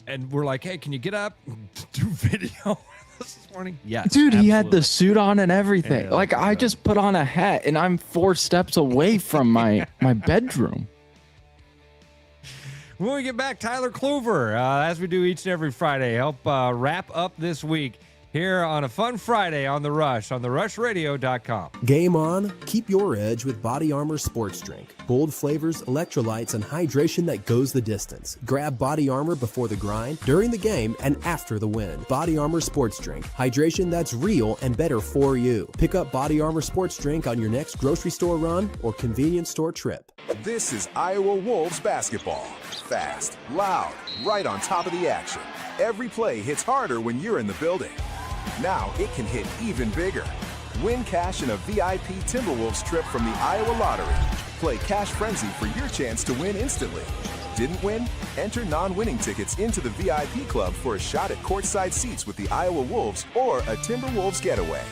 And we're like, hey, can you get up and do video this morning? Yes. Dude, absolutely. he had the suit on and everything. Yeah, I just put on a hat and I'm 4 steps away from my bedroom. When we get back, Tyler Kluver, as we do each and every Friday, help wrap up this week here on a fun Friday on The Rush, on therushradio.com. Game on, keep your edge with Body Armor Sports Drink. Bold flavors, electrolytes, and hydration that goes the distance. Grab Body Armor before the grind, during the game, and after the win. Body Armor Sports Drink. Hydration that's real and better for you. Pick up Body Armor Sports Drink on your next grocery store run or convenience store trip. This is Iowa Wolves basketball. Fast, loud, right on top of the action. Every play hits harder when you're in the building. Now it can hit even bigger. Win cash in a VIP Timberwolves trip from the Iowa Lottery. Play Cash Frenzy for your chance to win instantly. Didn't win? Enter non-winning tickets into the VIP club for a shot at courtside seats with the Iowa Wolves or a Timberwolves getaway.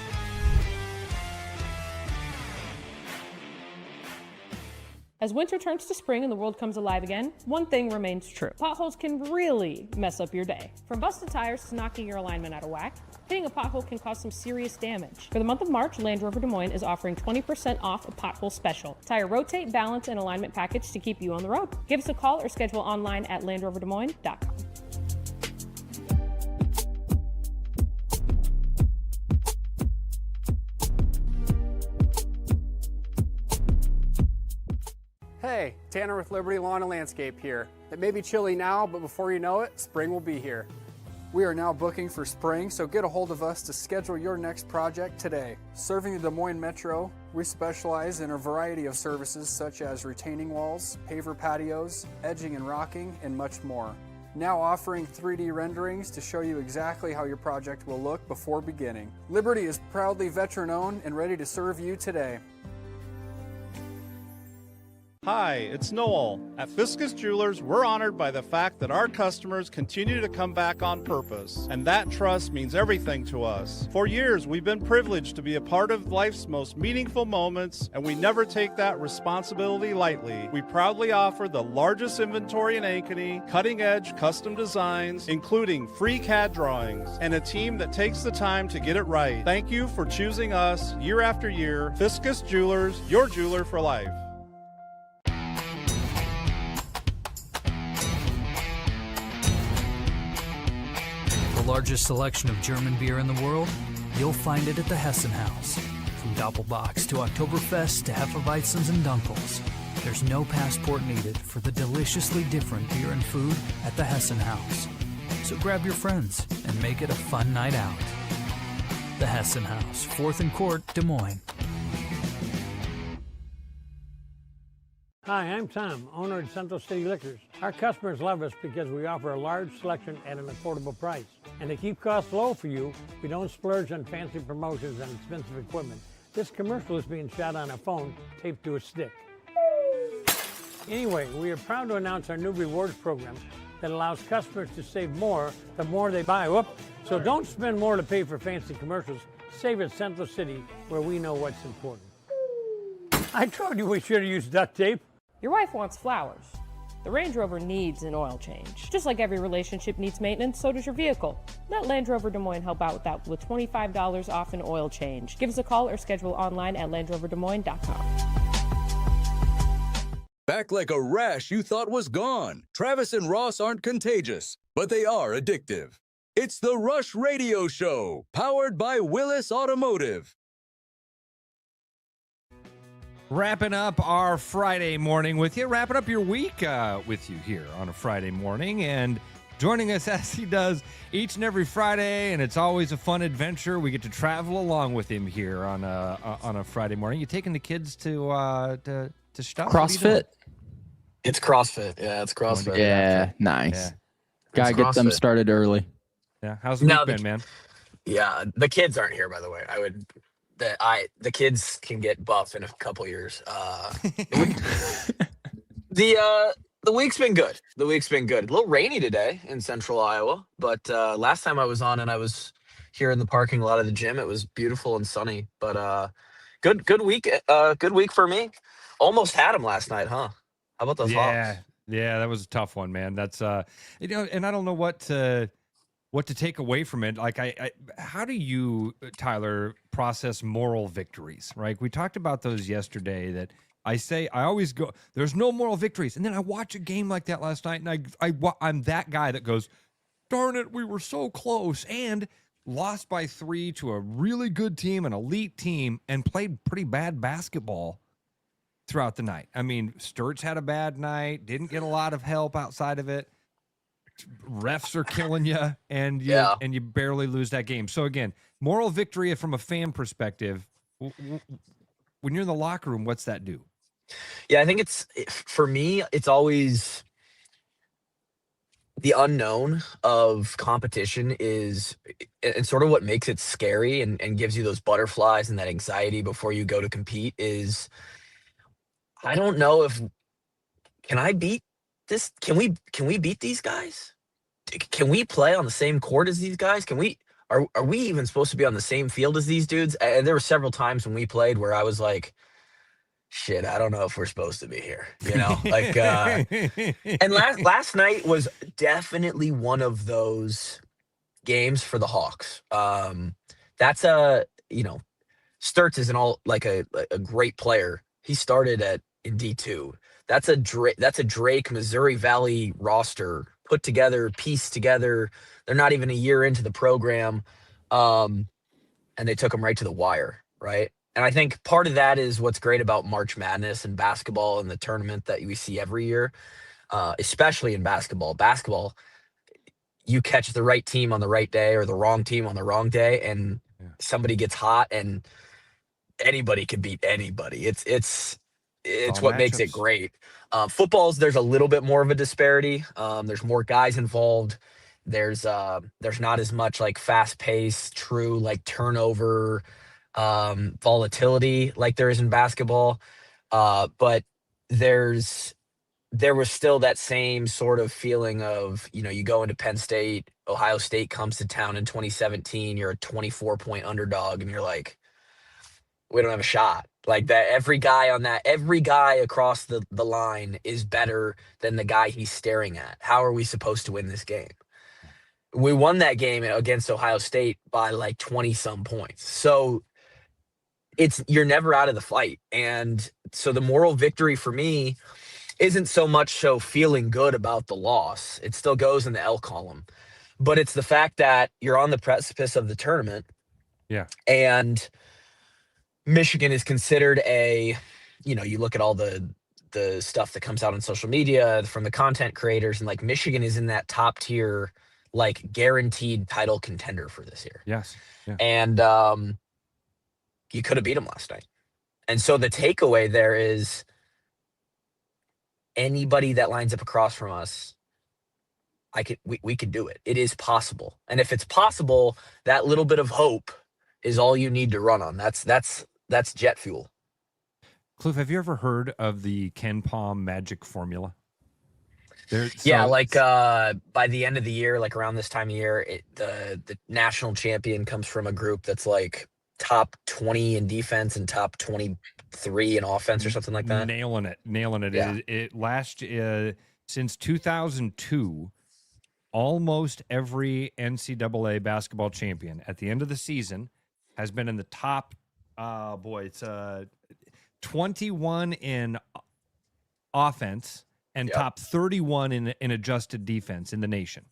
As winter turns to spring and the world comes alive again, one thing remains true. Potholes can really mess up your day. From busted tires to knocking your alignment out of whack, hitting a pothole can cause some serious damage. For the month of March, Land Rover Des Moines is offering 20% off a pothole special. Tire rotate, balance, and alignment package to keep you on the road. Give us a call or schedule online at LandRoverDesMoines.com. Hey, Tanner with Liberty Lawn and Landscape here. It may be chilly now, but before you know it, spring will be here. We are now booking for spring, so get a hold of us to schedule your next project today. Serving the Des Moines Metro, we specialize in a variety of services such as retaining walls, paver patios, edging and rocking, and much more. Now offering 3D renderings to show you exactly how your project will look before beginning. Liberty is proudly veteran-owned and ready to serve you today. Hi, it's Noel. At Fiscus Jewelers, we're honored by the fact that our customers continue to come back on purpose, and that trust means everything to us. For years, we've been privileged to be a part of life's most meaningful moments, and we never take that responsibility lightly. We proudly offer the largest inventory in Ankeny, cutting-edge custom designs, including free CAD drawings, and a team that takes the time to get it right. Thank you for choosing us year after year. Fiscus Jewelers, your jeweler for life. The largest selection of German beer in the world, you'll find it at the Hessen House. From Doppelbocks to Oktoberfest to Hefeweizens and Dunkels, there's no passport needed for the deliciously different beer and food at the Hessen House. So grab your friends and make it a fun night out. The Hessen House, 4th and Court, Des Moines. Hi, I'm Tom, owner of Central City Liquors. Our customers love us because we offer a large selection at an affordable price. And to keep costs low for you, we don't splurge on fancy promotions and expensive equipment. This commercial is being shot on a phone taped to a stick. Anyway, we are proud to announce our new rewards program that allows customers to save more the more they buy. Whoop. So don't spend more to pay for fancy commercials. Save at Central City, where we know what's important. I told you we should have used duct tape. Your wife wants flowers. The Range Rover needs an oil change. Just like every relationship needs maintenance, so does your vehicle. Let Land Rover Des Moines help out with that with $25 off an oil change. Give us a call or schedule online at LandRoverDesMoines.com. Back like a rash you thought was gone. Travis and Ross aren't contagious, but they are addictive. It's the Rush Radio Show, powered by Willis Automotive. Wrapping up our Friday morning with you, wrapping up your week with you here on a Friday morning, and joining us as he does each and every Friday, and it's always a fun adventure. We get to travel along with him here on a Friday morning. You taking the kids to stuff? CrossFit? It's CrossFit. Yeah, it's CrossFit. Yeah, nice. Yeah. Gotta get them started early. Yeah, how's the week been, man? Yeah, the kids aren't here, by the way. The kids can get buff in a couple years. The week's been good. The week's been good. A little rainy today in central Iowa, but last time I was on and I was here in the parking lot of the gym, it was beautiful and sunny. But good week. Good week for me. Almost had them last night, huh? How about those Hawks? Yeah, that was a tough one, man. That's and I don't know what to take away from it. Like, how do you, Tyler, process moral victories, right? We talked about those yesterday, that I always go, there's no moral victories. And then I watch a game like that last night, and I'm that guy that goes, darn it, we were so close, and lost by 3 to a really good team, an elite team, and played pretty bad basketball throughout the night. I mean, Sturts had a bad night, didn't get a lot of help outside of it. Refs are killing you, and you barely lose that game. So again, moral victory from a fan perspective. When you're in the locker room, what's that do? Yeah, I think for me, it's always the unknown of competition is and sort of what makes it scary and gives you those butterflies and that anxiety before you go to compete is, I don't know can I beat this? Can we beat these guys? Can we play on the same court as these guys? Are we even supposed to be on the same field as these dudes? And there were several times when we played where I was like, shit, I don't know if we're supposed to be here, like, and last night was definitely one of those games for the Hawks. That's Sturts isn't all like a great player. He started in D2. That's a Drake, Missouri Valley roster put together, pieced together. They're not even a year into the program. And they took them right to the wire. Right. And I think part of that is what's great about March Madness and basketball and the tournament that we see every year, especially in basketball. Basketball, you catch the right team on the right day or the wrong team on the wrong day, and somebody gets hot and anybody can beat anybody. It's what makes it great. Footballs, there's a little bit more of a disparity. There's more guys involved. There's not as much like fast pace, true like turnover, volatility like there is in basketball. But there was still that same sort of feeling of, you go into Penn State, Ohio State comes to town in 2017, you're a 24-point underdog, and you're like, we don't have a shot. Like that, every guy across the line is better than the guy he's staring at. How are we supposed to win this game? We won that game against Ohio State by like 20-some points. So you're never out of the fight. And so the moral victory for me isn't so much so feeling good about the loss. It still goes in the L column. But it's the fact that you're on the precipice of the tournament. Yeah. And Michigan is considered you look at all the stuff that comes out on social media from the content creators, and like Michigan is in that top tier, like guaranteed title contender for this year. Yes. Yeah. And you could have beat them last night. And so the takeaway there is anybody that lines up across from us, we could do it. It is possible. And if it's possible, that little bit of hope is all you need to run on. That's jet fuel. Cliff, have you ever heard of the Ken Palm magic formula? By the end of the year, like around this time of year, the national champion comes from a group that's like top 20 in defense and top 23 in offense or something like that. Nailing it. Yeah. It last since 2002, almost every NCAA basketball champion at the end of the season has been in the top. It's 21 in offense and top 31 in adjusted defense in the nation.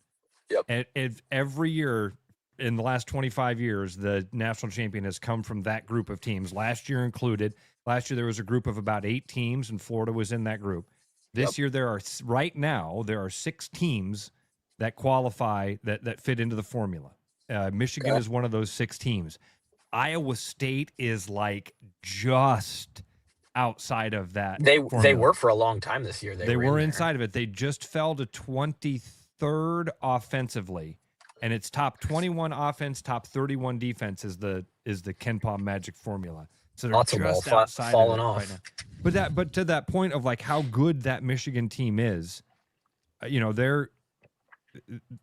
Yep. And every year in the last 25 years, the national champion has come from that group of teams. Last year included. Last year there was a group of about 8 teams, and Florida was in that group. This year there are 6 teams that qualify that fit into the formula. Michigan is one of those 6 teams. Iowa State is like just outside of that. They formula. were for a long time this year. They were inside of it. They just fell to 23rd offensively, and it's top 21 offense, top 31 defense is the Ken Palm magic formula. So they're Lots of just ball outside falling of it off. right now. But to that point of like how good that Michigan team is, they're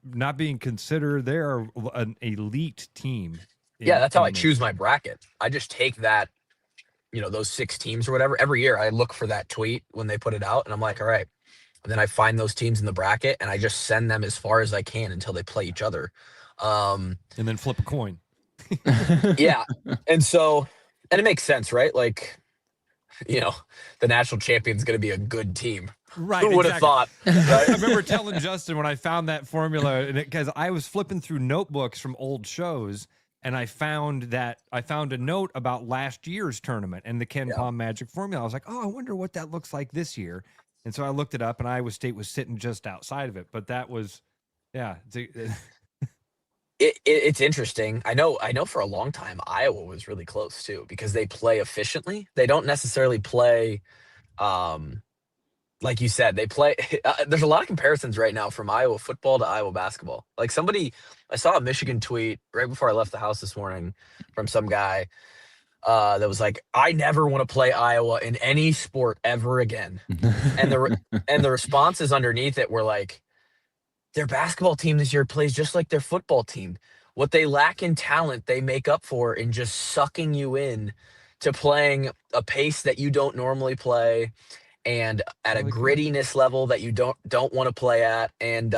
not being considered. They're an elite team. That's how I choose my bracket. I just take that, those 6 teams or whatever. Every year I look for that tweet when they put it out, and I'm like, all right. And then I find those teams in the bracket, and I just send them as far as I can until they play each other. And then flip a coin. Yeah. And it makes sense, right? Like, the national champion's going to be a good team. Right. Who would have thought? Right? I remember telling Justin when I found that formula, because I was flipping through notebooks from old shows, and I found a note about last year's tournament and the Ken Palm magic formula. I was like, oh, I wonder what that looks like this year. And so I looked it up, and Iowa State was sitting just outside of it. But that was, It's interesting. I know for a long time Iowa was really close too, because they play efficiently. They don't necessarily play, like you said, they play. There's a lot of comparisons right now from Iowa football to Iowa basketball. Like I saw a Michigan tweet right before I left the house this morning from some guy that was like, I never want to play Iowa in any sport ever again. and the responses underneath it were like, their basketball team this year plays just like their football team. What they lack in talent, they make up for in just sucking you in to playing a pace that you don't normally play, and at a grittiness level that you don't want to play at. And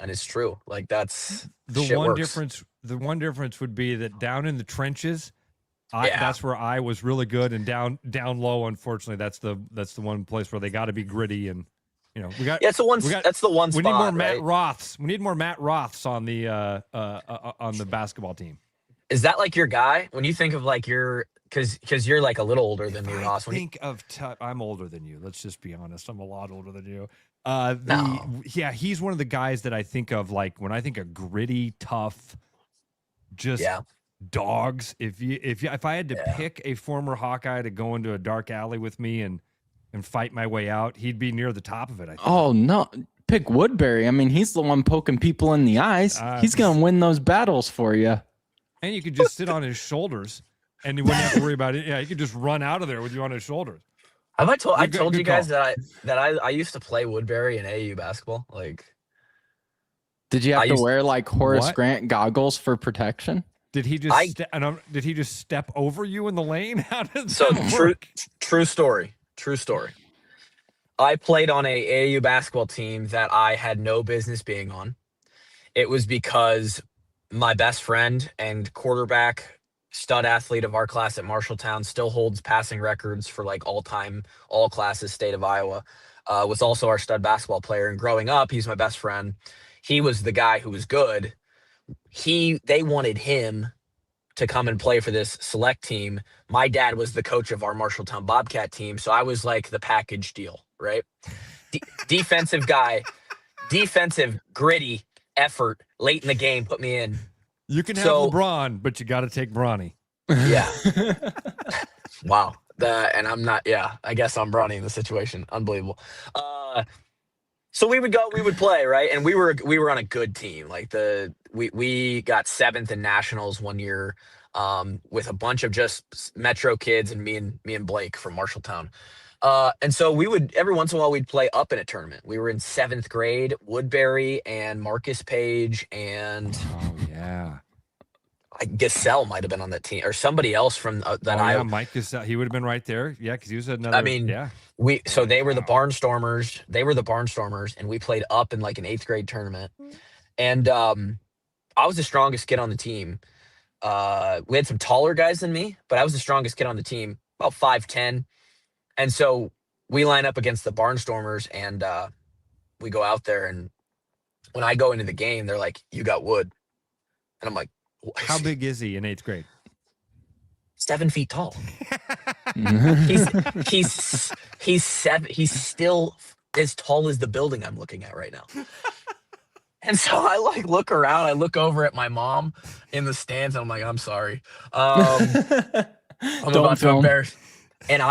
it's true. Like that's the one difference. The one difference would be that down in the trenches, that's where I was really good, and down low, unfortunately, that's the one place where they got to be gritty. And we got that's the one spot. We need more Matt right? Roths. We need more Matt Roths on the basketball team. Is that like your guy when you think of like because you're like a little older than me, Ross? I'm older than you. Let's just be honest. I'm a lot older than you. He's one of the guys that I think of like when I think of gritty, tough, just dogs. If I had to pick a former Hawkeye to go into a dark alley with me and fight my way out, he'd be near the top of it, I think. Oh, no. Pick Woodbury. I mean, he's the one poking people in the eyes. He's going to win those battles for you. And you could just sit on his shoulders, and you wouldn't have to worry about it. Yeah, he could just run out of there with you on his shoulders. Have I told you guys that I used to play Woodbury in AAU basketball? Like, did you have to wear like Horace Grant goggles for protection? Did he just step over you in the lane? How did that work? True story. True story. I played on a AAU basketball team that I had no business being on. It was because my best friend and quarterback, stud athlete of our class at Marshalltown, still holds passing records for like all-time, all classes, state of Iowa, was also our stud basketball player. And growing up, he's my best friend. He was the guy who was good. They wanted him to come and play for this select team. My dad was the coach of our Marshalltown Bobcat team, so I was like the package deal, right? Defensive guy, defensive, gritty, effort late in the game put me in. You can have LeBron, but you got to take Bronny. Yeah. Wow. And I'm not. Yeah, I guess I'm Bronny in the situation. Unbelievable. So we would play, right? And we were on a good team. Like we got 7th in nationals one year, with a bunch of just Metro kids and me and Blake from Marshalltown. And so we would, every once in a while, we'd play up in a tournament. We were in 7th grade, Woodbury and Marcus Page and I guess Sell might have been on that team, or somebody else from that. Mike Giselle, he would have been right there. Yeah, because he was another. I mean, So they were the Barnstormers. They were the Barnstormers, and we played up in like an 8th grade tournament. And I was the strongest kid on the team. We had some taller guys than me, but I was the strongest kid on the team, about 5'10". And so we line up against the Barnstormers, and we go out there. And when I go into the game, they're like, "You got wood," and I'm like, how big is he in 8th grade? 7 feet tall. he's still as tall as the building I'm looking at right now. And so I like look around, I look over at my mom in the stands, and I'm like, I'm sorry. I'm about to embarrass. And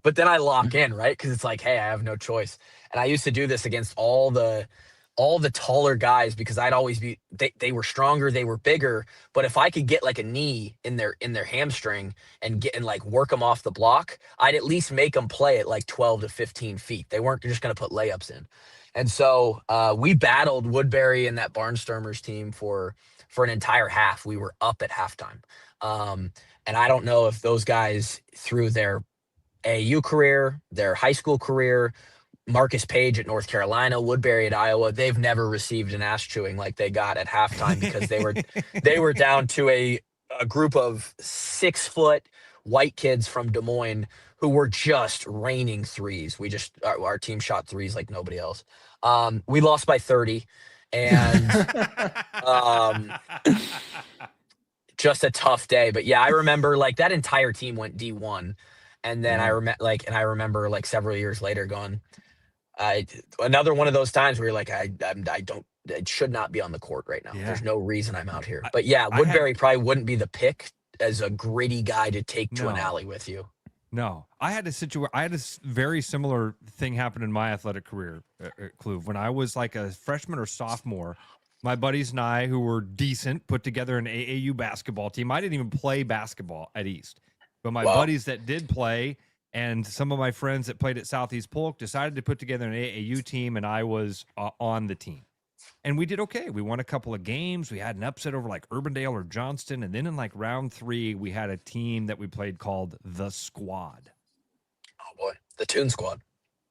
but then I lock in, right? Because it's like, hey, I have no choice. And I used to do this against all the taller guys, because I'd always be, they were stronger, they were bigger, but if I could get like a knee in their hamstring and like work them off the block, I'd at least make them play at like 12 to 15 feet. They weren't just going to put layups in. And so we battled Woodbury and that Barnstormers team for an entire half. We were up at halftime. And I don't know if those guys, through their AAU career, their high school career, Marcus Page at North Carolina, Woodbury at Iowa, they've never received an ass chewing like they got at halftime, because they were down to a group of 6-foot white kids from Des Moines who were just raining threes. Our team shot threes like nobody else. We lost by 30, and just a tough day. But yeah, I remember like that entire team went D1, and then I remember like several years later going, another one of those times where you're like, I should not be on the court right now. Yeah. There's no reason I'm out here. But yeah, Woodbury probably wouldn't be the pick as a gritty guy to take to an alley with you. No, I had a very similar thing happen in my athletic career, Kluve. When I was like a freshman or sophomore, my buddies and I, who were decent, put together an AAU basketball team. I didn't even play basketball at East, but my buddies that did play, and some of my friends that played at Southeast Polk, decided to put together an AAU team, and I was on the team. And we did okay. We won a couple of games. We had an upset over like Urbandale or Johnston. And then in like round 3, we had a team that we played called the Squad. Oh boy, the Toon Squad.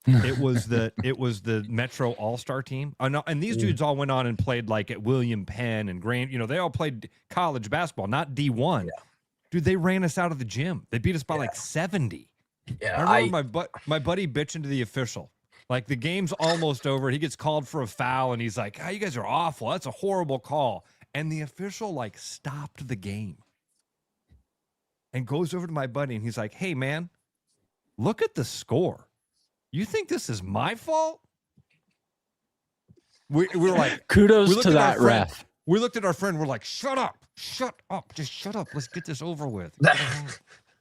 It was the Metro All-Star team. And these dudes all went on and played like at William Penn and Grand. You know, they all played college basketball, not D1. Yeah. Dude, they ran us out of the gym. They beat us by like 70. Yeah, I remember my buddy bitching to the official. Like, the game's almost over. He gets called for a foul, and he's like, you guys are awful. That's a horrible call. And the official, like, stopped the game and goes over to my buddy, and he's like, hey, man, look at the score. You think this is my fault? We're like, kudos to that ref. We looked at our friend. We're like, shut up, just shut up. Let's get this over with.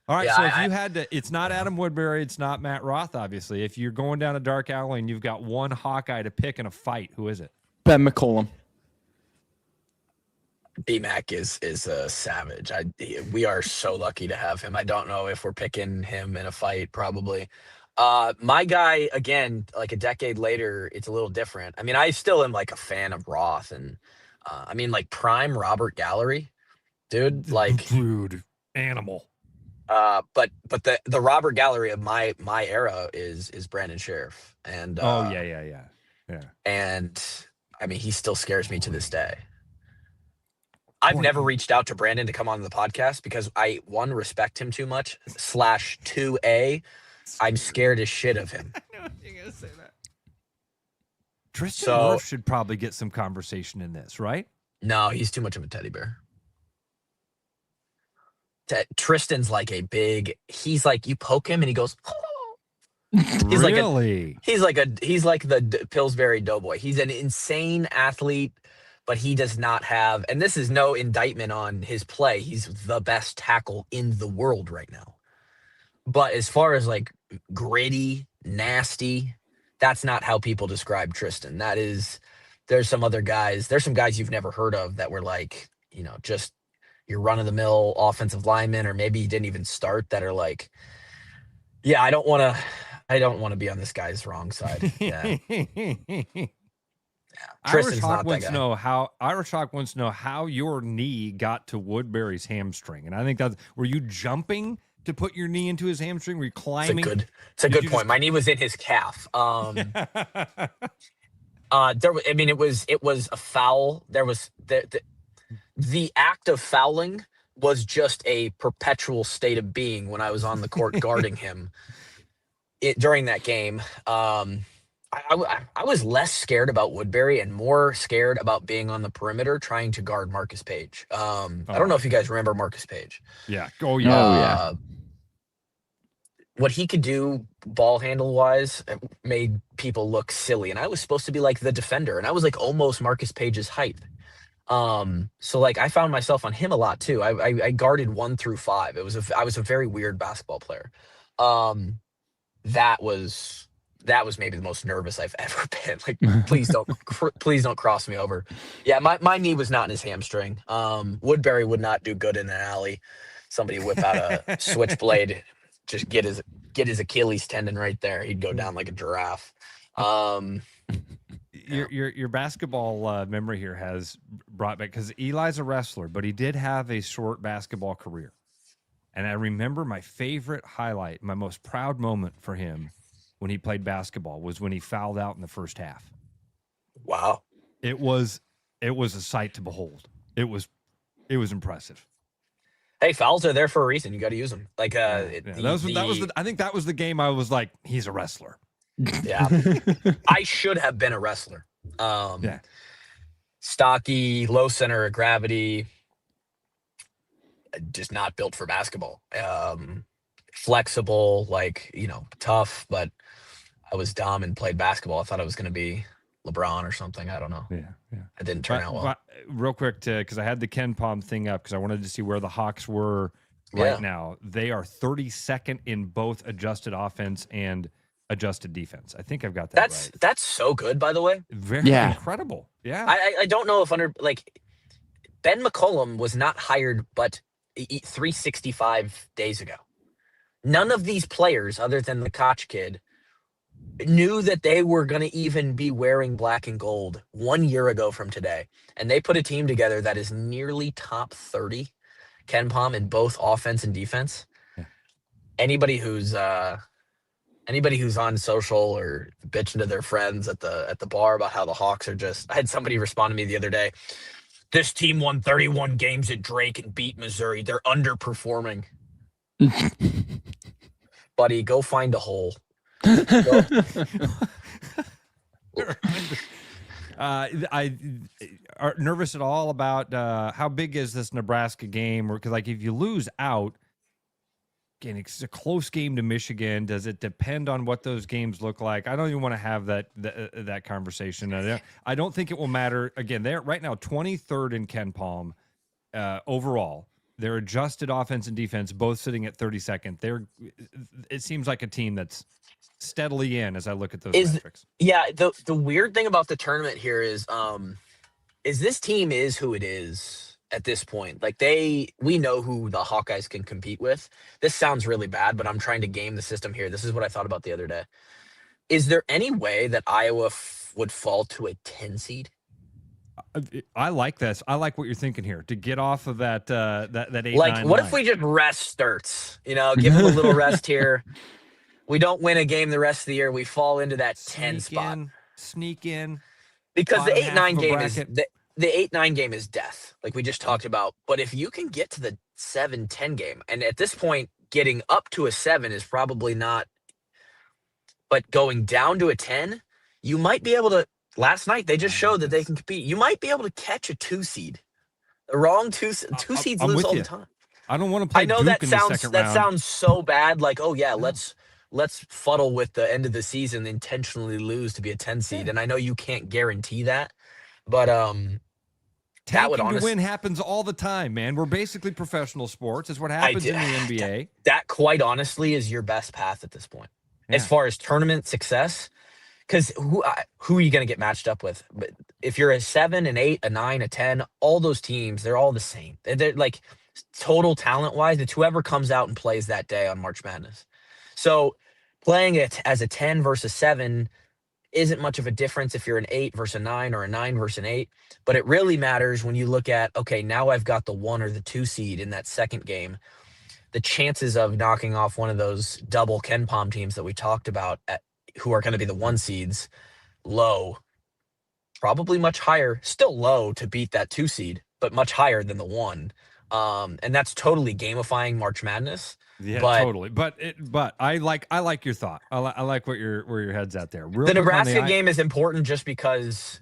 All right, so if you had to, it's not Adam Woodbury, it's not Matt Roth, obviously. If you're going down a dark alley and you've got one Hawkeye to pick in a fight, who is it? Ben McCollum. B-Mac is a savage. We are so lucky to have him. I don't know if we're picking him in a fight, probably. My guy, again, like a decade later, it's a little different. I mean, I still am like a fan of Roth, and I mean, like prime Robert Gallery, dude, like dude, animal. But the Robert Gallery of my era is Brandon Sheriff, and yeah. And I mean, he still scares me to this day. I've never reached out to Brandon to come on the podcast because I, 1, respect him too much, / 2A, I'm scared as shit of him. I know you're gonna say that. Tristan Wirth should probably get some conversation in this, right? No, he's too much of a teddy bear. Tristan's like he's like, you poke him and he goes, oh. Really? He's like the Pillsbury Doughboy. He's an insane athlete, but he does not have, and this is no indictment on his play. He's the best tackle in the world right now. But as far as like gritty, nasty, that's not how people describe Tristan. There's some guys you've never heard of that were like, just your run-of-the-mill offensive lineman, or maybe he didn't even start, that are like, yeah, I don't want to be on this guy's wrong side. Yeah. Irish Hawk wants to know how your knee got to Woodbury's hamstring, and I think were you jumping to put your knee into his hamstring? Were you climbing? It's a good point. My knee was in his calf. It was a foul. There was the act of fouling was just a perpetual state of being when I was on the court guarding him during that game. I was less scared about Woodbury and more scared about being on the perimeter trying to guard Marcus Page. I don't know if you guys remember Marcus Page. Yeah. Oh, yeah. What he could do ball handle wise made people look silly. And I was supposed to be like the defender, and I was like almost Marcus Page's height. So like I found myself on him a lot too. I guarded 1 through 5. I was a very weird basketball player. That was maybe the most nervous I've ever been. Like, please don't cross me over. Yeah, my knee was not in his hamstring. Woodbury would not do good in an alley. Somebody whip out a switchblade, just get his Achilles tendon right there. He'd go down like a giraffe. Your basketball memory here has brought back, because Eli's a wrestler, but he did have a short basketball career. And I remember my favorite highlight, my most proud moment for him when he played basketball was when he fouled out in the first half. Wow. It was a sight to behold. It was impressive. Hey, fouls are there for a reason. You got to use them. Like I think that was the game I was like, he's a wrestler. Yeah. I should have been a wrestler. Stocky, low center of gravity, just not built for basketball. Flexible, tough, but I was dumb and played basketball. I thought I was going to be LeBron or something. I don't know. Yeah. It didn't turn out well. Real quick, because I had the Ken Palm thing up because I wanted to see where the Hawks were right now. They are 32nd in both adjusted offense and adjusted defense. I think I've got that right. That's so good, by the way. Very incredible. Yeah. I don't know if Ben McCollum was not hired but 365 days ago. None of these players, other than the Koch kid, knew that they were going to even be wearing black and gold 1 year ago from today. And they put a team together that is nearly top 30, Ken Palm, in both offense and defense. Yeah. Anybody who's on social or bitching to their friends at the bar about how the Hawks are just, I had somebody respond to me the other day. This team won 31 games at Drake and beat Missouri. They're underperforming. Buddy, go find a hole. I are nervous at all about how big is this Nebraska game? Because if you lose out, again, it's a close game to Michigan. Does it depend on what those games look like? I don't even want to have that conversation. I don't think it will matter. Again, they're right now 23rd in Ken Palm overall. Their adjusted offense and defense both sitting at 32nd. It seems like a team that's steadily in as I look at those metrics. Yeah, the weird thing about the tournament here is this team is who it is at this point. We know who the Hawkeyes can compete with. This sounds really bad, but I'm trying to game the system here. This is what I thought about the other day. Is there any way that Iowa would fall to a 10 seed? I like this. I like what you're thinking here to get off of that 8. What if we just rest Sturts? Give him a little rest here. We don't win a game the rest of the year. We fall into that 10 spot. Sneak in. Because the 8-9 game is the 8-9 game is death, like we just talked about. But if you can get to the 7-10 game, and at this point, getting up to a 7 is probably not. But going down to a 10, you might be able to. Last night, they just showed that they can compete. You might be able to catch a 2 seed. The wrong two seeds lose all the time. I don't want to play. I know Duke that in the second round. sounds so bad. Let's fuddle with the end of the season, intentionally lose to be a 10 seed. And I know you can't guarantee that, but tanking to win happens all the time, man. We're basically professional sports. It's what happens in the NBA. That quite honestly is your best path at this point. As far as tournament success, because who are you going to get matched up with? But if you're a 7, an 8, a 9, a 10, all those teams, they're all the same. They're like total talent-wise, it's whoever comes out and plays that day on March Madness. So playing it as a 10 versus 7 isn't much of a difference if you're an 8 versus a 9 or a 9 versus an 8, but it really matters when you look at, okay, now I've got the 1 or the 2 seed in that second game. The chances of knocking off one of those double Ken Pom teams that we talked about who are going to be the 1 seeds, low, probably much higher, still low to beat that 2 seed, but much higher than the 1. And that's totally gamifying March Madness. Yeah, totally. But I like your thought. I like where your head's at there. The Nebraska game is important just because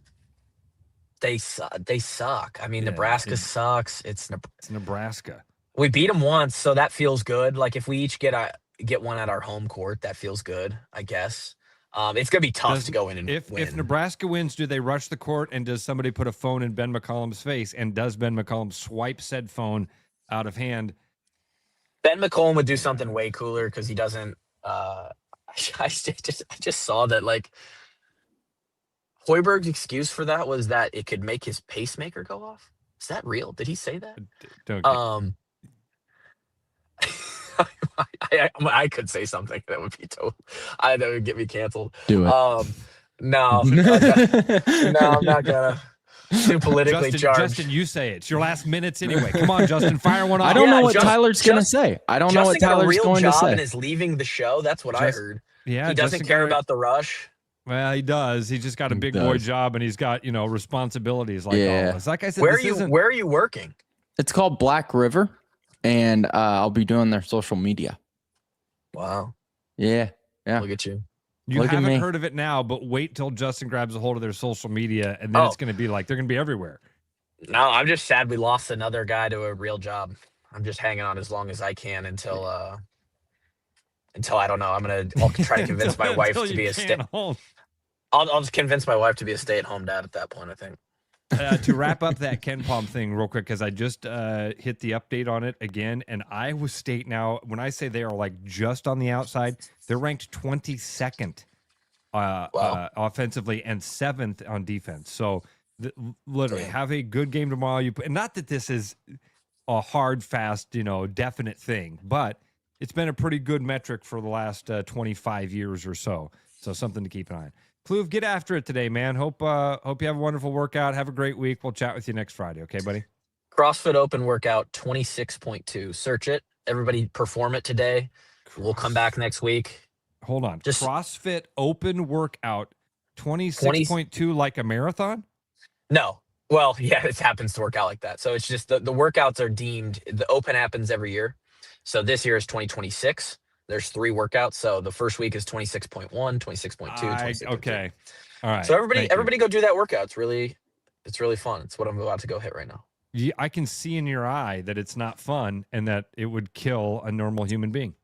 they suck. I mean, Nebraska sucks. It's Nebraska. We beat them once, so that feels good. Like if we each get one at our home court, that feels good, I guess. It's going to be tough to go in and win. If Nebraska wins, do they rush the court, and does somebody put a phone in Ben McCollum's face, and does Ben McCollum swipe said phone out of hand? Ben McCollum would do something way cooler because he doesn't. I just saw that like Hoiberg's excuse for that was that it could make his pacemaker go off. Is that real? Did he say that? I could say something that would be that would get me canceled. Do it. No, I'm not gonna. Too politically charged. Justin, you say it. It's your last minutes anyway. Come on, Justin, fire one off. I don't know what Tyler's going to say. I don't know what Tyler's going to say. And is leaving the show. That's what I heard. Yeah, he doesn't care about the rush. Well, he does. He just got a big boy job, and he's got responsibilities like all of us. Like I said, where are you working? It's called Black River, and I'll be doing their social media. Wow. Yeah. Look at you. You haven't heard of it now, but wait till Justin grabs a hold of their social media, and then it's going to be like they're going to be everywhere. No, I'm just sad we lost another guy to a real job. I'm just hanging on as long as I can until I don't know. I'll try to convince my wife to be I'll just convince my wife to be a stay-at-home dad at that point, I think. To wrap up that Ken Pom thing real quick, because I just hit the update on it again, and Iowa State now, when I say they are like just on the outside, they're ranked 22nd offensively and 7th on defense. So literally have a good game tomorrow. And not that this is a hard, fast, definite thing, but it's been a pretty good metric for the last 25 years or so. So something to keep an eye on. Kluve, get after it today, man. Hope you have a wonderful workout. Have a great week. We'll chat with you next Friday. Okay, buddy? CrossFit Open workout 26.2. Search it. Everybody perform it today. We'll come back next week. Hold on. Just CrossFit Open workout 26.2 like a marathon? No. Well, yeah, it happens to work out like that. So it's just the workouts are deemed, the Open happens every year. So this year is 2026. There's 3 workouts. So the first week is 26.1, 26.2, 26.2. Okay. All right. So everybody go do that workout. It's really fun. It's what I'm about to go hit right now. Yeah, I can see in your eye that it's not fun and that it would kill a normal human being.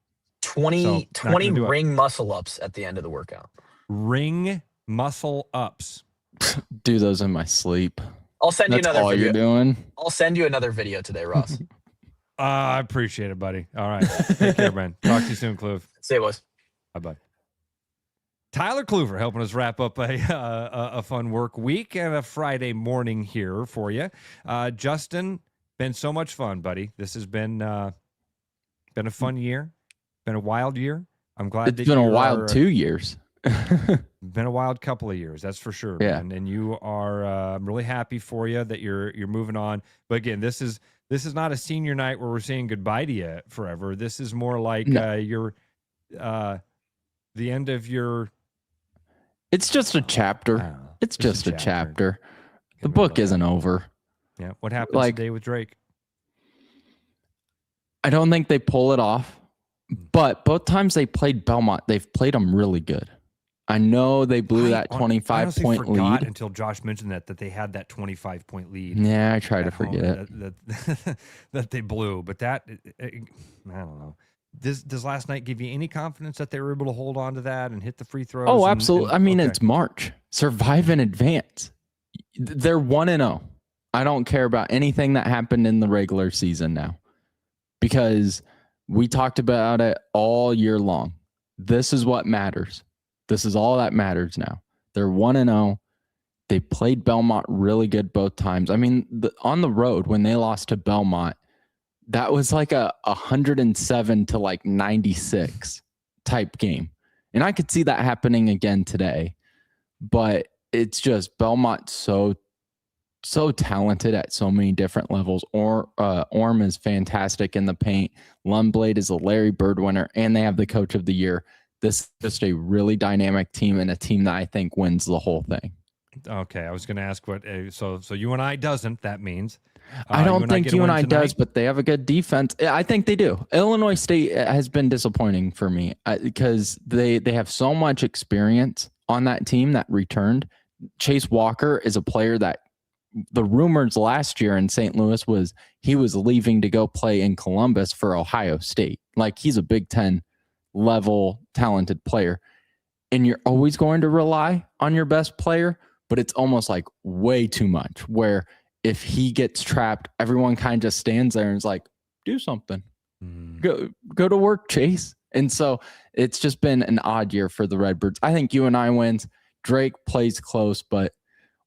20 ring muscle ups at the end of the workout. Ring muscle ups. Do those in my sleep. I'll send you another video. You're doing? I'll send you another video today, Ross. I appreciate it, buddy. All right. Take care, man. Talk to you soon, Kluve. See you, boys. Bye-bye. Tyler Kluver helping us wrap up a fun work week and a Friday morning here for you. Justin, been so much fun, buddy. This has been a fun year. Been a wild year. I'm glad it's been a wild 2 years. Been a wild couple of years, that's for sure. Yeah. Man. And you are I'm really happy for you that you're moving on. But again, this is not a senior night where we're saying goodbye to you forever. This is more like the end of your. It's just a chapter. It's just a chapter. The book isn't over. Yeah. What happens today with Drake? I don't think they pull it off, but both times they played Belmont, they've played them really good. I know they blew that 25-point lead until Josh mentioned that they had that 25-point lead. Yeah, I try to forget it. That they blew, but I don't know. Does last night give you any confidence that they were able to hold on to that and hit the free throws? Oh, absolutely. I mean, it's March. Survive in advance. They're 1-0. I don't care about anything that happened in the regular season now, because we talked about it all year long. This is what matters. This is all that matters now. They're 1-0. They played Belmont really good both times. I mean, on the road when they lost to Belmont, that was like a 107 to like 96 type game. And I could see that happening again today. But it's just Belmont so talented at so many different levels. Orm is fantastic in the paint. Lundblade is a Larry Bird winner, and they have the coach of the year. This is just a really dynamic team, and a team that I think wins the whole thing. Okay, I was going to ask what. So UNI doesn't. That means I don't think UNI does, but they have a good defense. I think they do. Illinois State has been disappointing for me because they have so much experience on that team that returned. Chase Walker is a player that the rumors last year in St. Louis was he was leaving to go play in Columbus for Ohio State. Like, he's a Big Ten level talented player, and you're always going to rely on your best player. But it's almost like way too much, where if he gets trapped, everyone kind of just stands there and is like, do something. Go to work, Chase. And so it's just been an odd year for the Redbirds. I think UNI wins. Drake plays close, but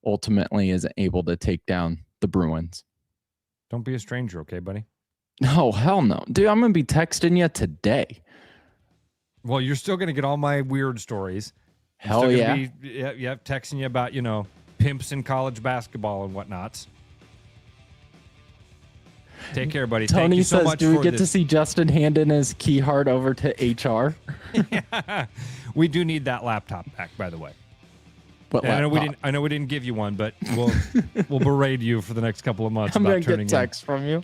ultimately isn't able to take down the Bruins. Don't be a stranger, okay, buddy? No, hell no. Dude, I'm going to be texting you today. Well, you're still going to get all my weird stories. Hell yeah. Yeah, texting you about, pimps in college basketball and whatnots. Take care, buddy. Tony Thank you so says, much do we for get this. to see Justin handing his key card over to HR? Yeah. We do need that laptop back, by the way. But I know we didn't give you one, but we'll berate you for the next couple of months I'm about going to get text from you.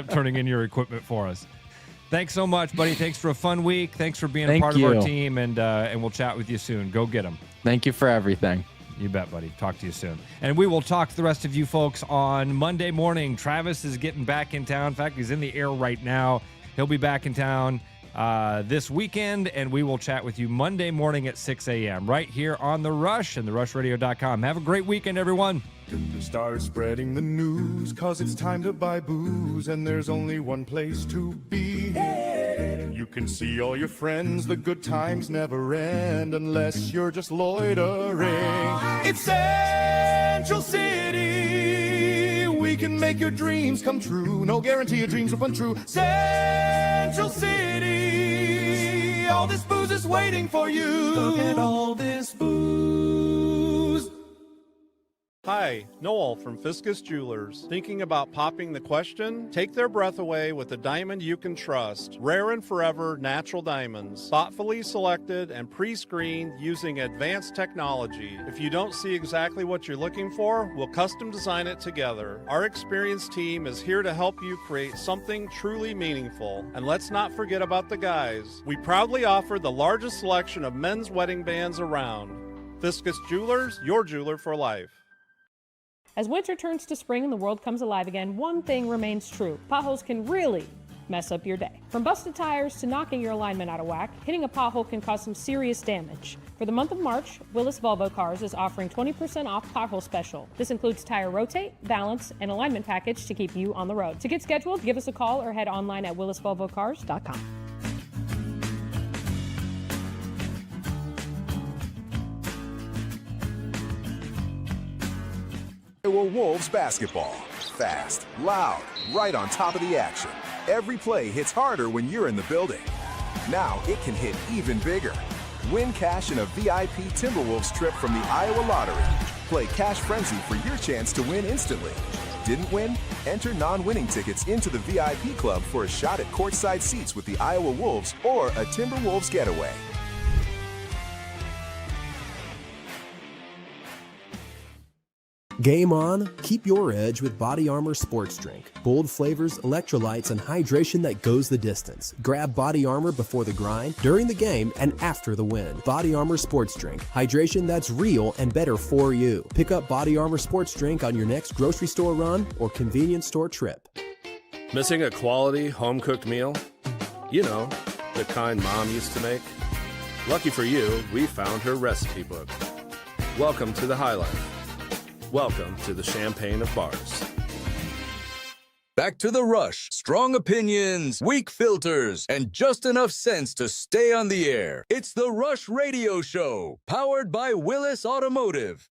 turning in your equipment for us. Thanks so much, buddy. Thanks for a fun week. Thanks for being a part of our team, and we'll chat with you soon. Go get them. Thank you for everything. You bet, buddy. Talk to you soon. And we will talk to the rest of you folks on Monday morning. Travis is getting back in town. In fact, he's in the air right now. He'll be back in town this weekend, and we will chat with you Monday morning at 6 a.m. right here on The Rush and TheRushRadio.com. Have a great weekend, everyone. Start spreading the news, cause it's time to buy booze, and there's only one place to be. You can see all your friends, the good times never end, unless you're just loitering. It's Central City, we can make your dreams come true. No guarantee your dreams will come true. Central City, all this booze is waiting for you. Look at all this booze. Hi, Noel from Fiscus Jewelers. Thinking about popping the question? Take their breath away with a diamond you can trust. Rare and forever natural diamonds. Thoughtfully selected and pre-screened using advanced technology. If you don't see exactly what you're looking for, we'll custom design it together. Our experienced team is here to help you create something truly meaningful. And let's not forget about the guys. We proudly offer the largest selection of men's wedding bands around. Fiscus Jewelers, your jeweler for life. As winter turns to spring and the world comes alive again, one thing remains true. Potholes can really mess up your day. From busted tires to knocking your alignment out of whack, hitting a pothole can cause some serious damage. For the month of March, Willis Volvo Cars is offering 20% off pothole special. This includes tire rotate, balance, and alignment package to keep you on the road. To get scheduled, give us a call or head online at willisvolvocars.com. Iowa Wolves basketball. Fast, loud, right on top of the action. Every play hits harder when you're in the building. Now it can hit even bigger. Win cash in a VIP Timberwolves trip from the Iowa Lottery. Play Cash Frenzy for your chance to win instantly. Didn't win? Enter non-winning tickets into the VIP club for a shot at courtside seats with the Iowa Wolves or a Timberwolves getaway. Game on, keep your edge with Body Armor Sports Drink. Bold flavors, electrolytes, and hydration that goes the distance. Grab Body Armor before the grind, during the game, and after the win. Body Armor Sports Drink. Hydration that's real and better for you. Pick up Body Armor Sports Drink on your next grocery store run or convenience store trip. Missing a quality home-cooked meal? You know, the kind Mom used to make? Lucky for you, we found her recipe book. Welcome to the High Life. Welcome to the Champagne of Bars. Back to the Rush. Strong opinions, weak filters, and just enough sense to stay on the air. It's the Rush Radio Show, powered by Willis Automotive.